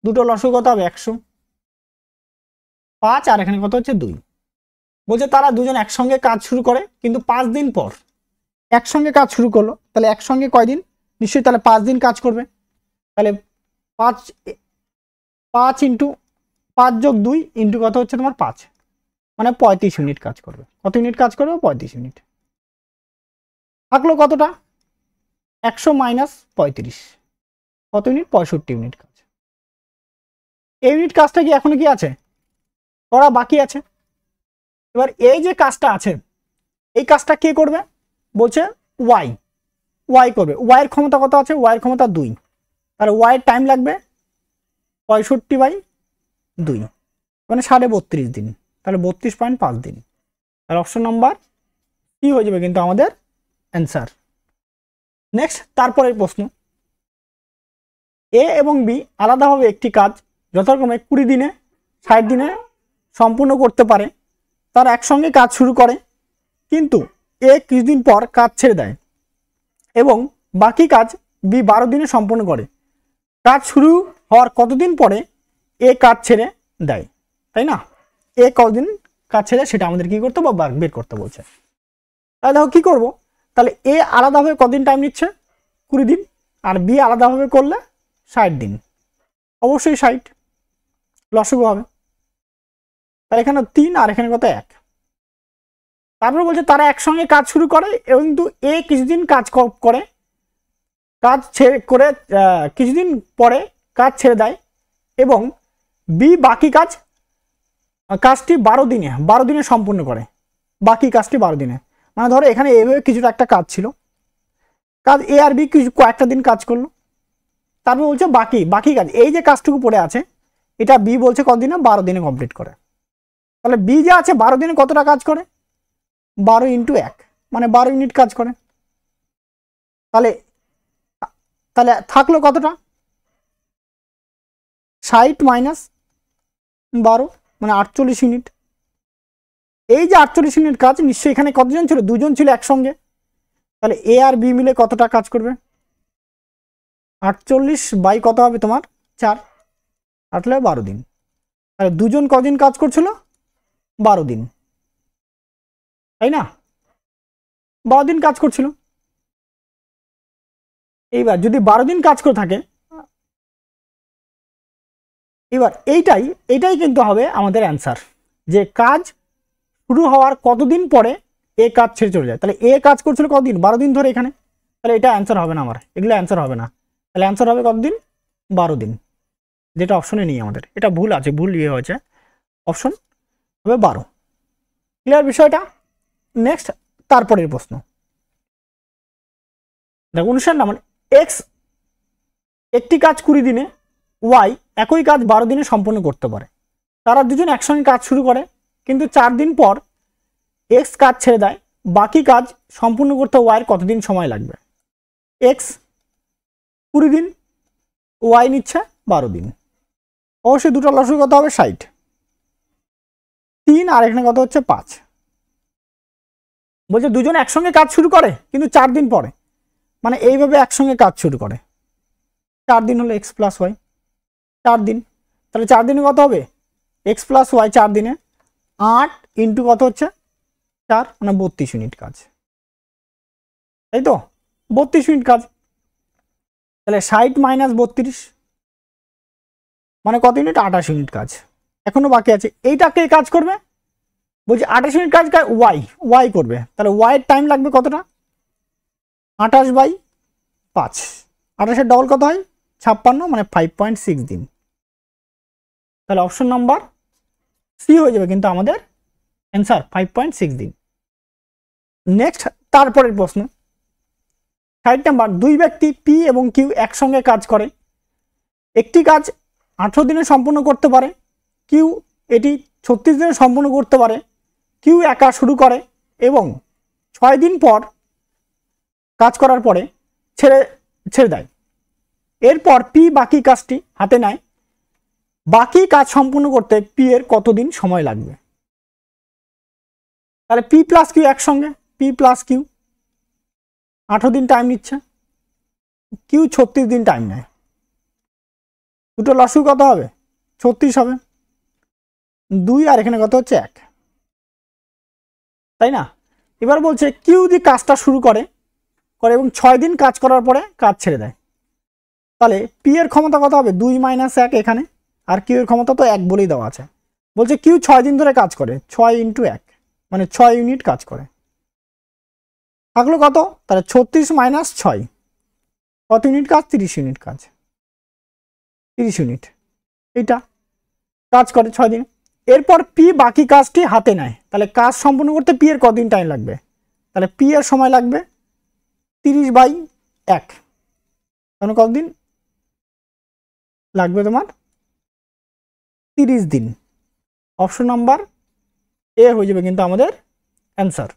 দুটো লসগু কত হবে 105 আর এখানে কত হচ্ছে 2। বলছে তারা দুজন একসঙ্গে কাজ শুরু করে, কিন্তু 5 দিন পর একসঙ্গে কাজ শুরু করলো, তাহলে একসঙ্গে কয়দিন, নিশ্চয়ই তাহলে 5 দিন কাজ করবে, তাহলে 5 ইন্টু 5 যোগ 2 ইন্টু কত হচ্ছে তোমার 5, মানে 35 ইউনিট কাজ করবে। কত ইউনিট কাজ করবে, 35 ইউনিট। থাকলো কতটা, 100 মাইনাস 35, কত ইউনিট, 65 ইউনিট কাজ। এই ইউনিট কাজটা কি এখনো কি আছে, করা বাকি আছে। এবার এই যে কাজটা আছে, এই কাজটা কে করবে, বলছে ওয়াই করবে। ওয়াইয়ের ক্ষমতা কত আছে, ওয়াইয়ের ক্ষমতা 2, তাহলে ওয়াইয়ের টাইম লাগবে 65/2, মানে 32.5 দিন, তাহলে 32.5 দিন। আর অপশন নাম্বার সি হয়ে যাবে কিন্তু আমাদের অ্যান্সার। নেক্সট তারপরের প্রশ্ন, এ এবং বি আলাদাভাবে একটি কাজ যথাক্রমে 20 দিনে 60 দিনে সম্পূর্ণ করতে পারে। তারা একসঙ্গে কাজ শুরু করে, কিন্তু এ কিছুদিন পর কাজ ছেড়ে দেয় এবং বাকি কাজ বি 12 দিনে সম্পন্ন করে। কাজ শুরু হওয়ার কতদিন পরে এ কাজ ছেড়ে দেয়, তাই না? এ কতদিন কাজ ছেড়ে সেটা আমাদের কি করতে হবে, বের করতে বলছে। তাহলে দেখো কি করব, তাহলে এ আলাদাভাবে কতদিন টাইম নিচ্ছে 20 দিন, আর বি আলাদাভাবে করলে 60 দিন, অবশ্যই 60 লসগু হবে। তাহলে এখানে 3 আর এখানে কত 1। তারপরে বলছে তারা একসঙ্গে কাজ শুরু করে এবং কিন্তু এ কিছুদিন কাজ করে, কিছুদিন পরে কাজ ছেড়ে দেয় এবং বি বাকি কাজটি 12 দিনে সম্পূর্ণ করে, বাকি কাজটি 12 দিনে। মানে ধরো এখানে এভাবে কিছুটা একটা কাজ ছিল, কাজ এ আর বি কয়েকটা দিন কাজ করলো, তারপর বলছে বাকি কাজ, এই যে কাজটুকু পড়ে আছে এটা বি বলছে কতদিনে, 12 দিনে কমপ্লিট করে। তাহলে বি যে আছে 12 দিনে কতটা কাজ করে, 12 × 1 মানে 12 ইউনিট কাজ করে। তাহলে তাহলে থাকলো কতটা, 60 মাইনাস 12 মানে 48 ইউনিট। এই যে 48 ইউনিট কাজ, নিশ্চয়ই এখানে কতজন ছিল, দুজন ছিল একসঙ্গে। তাহলে এ আর বি মিলে কতটা কাজ করবে, 48 বাই কত হবে তোমার 4, 12 দিন। তাহলে দুজন কদিন কাজ করছিল, 12 দিন, তাই না, 12 দিন কাজ করছিল। এইবার যদি 12 দিন কাজ করে থাকে, এবার এইটাই কিন্তু হবে আমাদের অ্যান্সার, যে কাজ শুরু হওয়ার কতদিন পরে এ কাজ ছেড়ে চলে যায়। তাহলে এ কাজ করছিল কতদিন, 12 দিন ধরে এখানে। তাহলে এটা অ্যান্সার হবে না আমার, এগুলো অ্যান্সার হবে না। তাহলে অ্যান্সার হবে কতদিন, 12 দিন, যেটা অপশনে নেই আমাদের, এটা ভুল আছে, ভুল ইয়ে হয়েছে, অপশন হবে 12। ক্লিয়ার বিষয়টা। নেক্সট তারপরের প্রশ্ন দেখো 59 নাম্বার, এক্স একটি কাজ 20 দিনে, ওয়াই একই কাজ 12 দিনে সম্পন্ন করতে পারে। তারা দুজন একসঙ্গে কাজ শুরু করে, কিন্তু 4 দিন পর এক্স কাজ ছেড়ে দেয়। বাকি কাজ সম্পূর্ণ করতে ওয়াইয়ের কতদিন সময় লাগবে। এক্স 20 দিন, ওয়াই নিচ্ছে 12 দিন। অবশ্যই দুটো লসগু কত হবে, 60, 3 আর এখানে কত হচ্ছে 5। বলছে দুজন একসঙ্গে কাজ শুরু করে কিন্তু 4 দিন পরে, মানে এইভাবে একসঙ্গে কাজ শুরু করে। 4 দিন হলো এক্স প্লাস ওয়াই, 4 দিন। তাহলে 4 দিনে কত হবে, এক্স প্লাস ওয়াই 4 দিনে 8 ইন্টু কত হচ্ছে 4, মানে 32 ইউনিট কাজ, তাই তো, 32 ইউনিট কাজ। তাহলে 60 মাইনাস 32 মানে কত ইউনিট, 28 ইউনিট কাজ এখনো বাকি আছে। এইটা কে কাজ করবে, বলছি 28 ইউনিট কাজ ওয়াই করবে। তাহলে ওয়াইয়ের টাইম লাগবে কতটা, 28 বাই 5, 28-এর ডবল কত হয় 56, মানে 5.6 দিন। তাহলে অপশন নাম্বার সি হয়ে যাবে কিন্তু আমাদের অ্যান্সার, 5.6 দিন। নেক্সট তারপরের প্রশ্ন 60 নাম্বার, দুই ব্যক্তি পি এবং কিউ একসঙ্গে কাজ করে। একটি কাজ 18 দিনে সম্পন্ন করতে পারে, কিউ এটি 36 দিনে সম্পন্ন করতে পারে। কিউ একা শুরু করে এবং 6 দিন পর কাজ করার পরে ছেড়ে দেয়। এরপর পি বাকি কাজটি হাতে নেয়। বাকি কাজ সম্পূর্ণ করতে পি এর কতদিন সময় লাগবে। তাহলে পি প্লাস কিউ একসঙ্গে, পি প্লাস কিউ 18 দিন টাইম নিচ্ছে, কিউ 36 দিন টাইম নেয়। দুটো লসগু কত হবে, 36 হবে, 2 আর এখানে কত হচ্ছে 1, তাই না। এবার বলছে কিউ দি কাজটা শুরু করে এবং 6 দিন কাজ করার পরে কাজ ছেড়ে দেয়। তাহলে পি এর ক্ষমতা কত হবে, 2 মাইনাস 1 এখানে, আর কিউ এর ক্ষমতা তো 1 বলেই দেওয়া আছে। বলছে কিউ 6 দিন ধরে কাজ করে, 6 ইন্টু 1 মানে 6 ইউনিট কাজ করে। থাকলো কত, তাহলে 36 মাইনাস 6 কত ইউনিট কাজ, 30 ইউনিট কাজ, 30 ইউনিট এইটা কাজ করে 6 দিন। এরপর পি বাকি কাজটি হাতে নেয়। তাহলে কাজ সম্পূর্ণ করতে পি এর কতদিন টাইম লাগবে, তাহলে পি এর সময় লাগবে 30 বাই 1, তাহলে কতদিন লাগবে তোমার, 30 দিন। অপশন নাম্বার এ হয়ে যাবে কিন্তু আমাদের অ্যান্সার।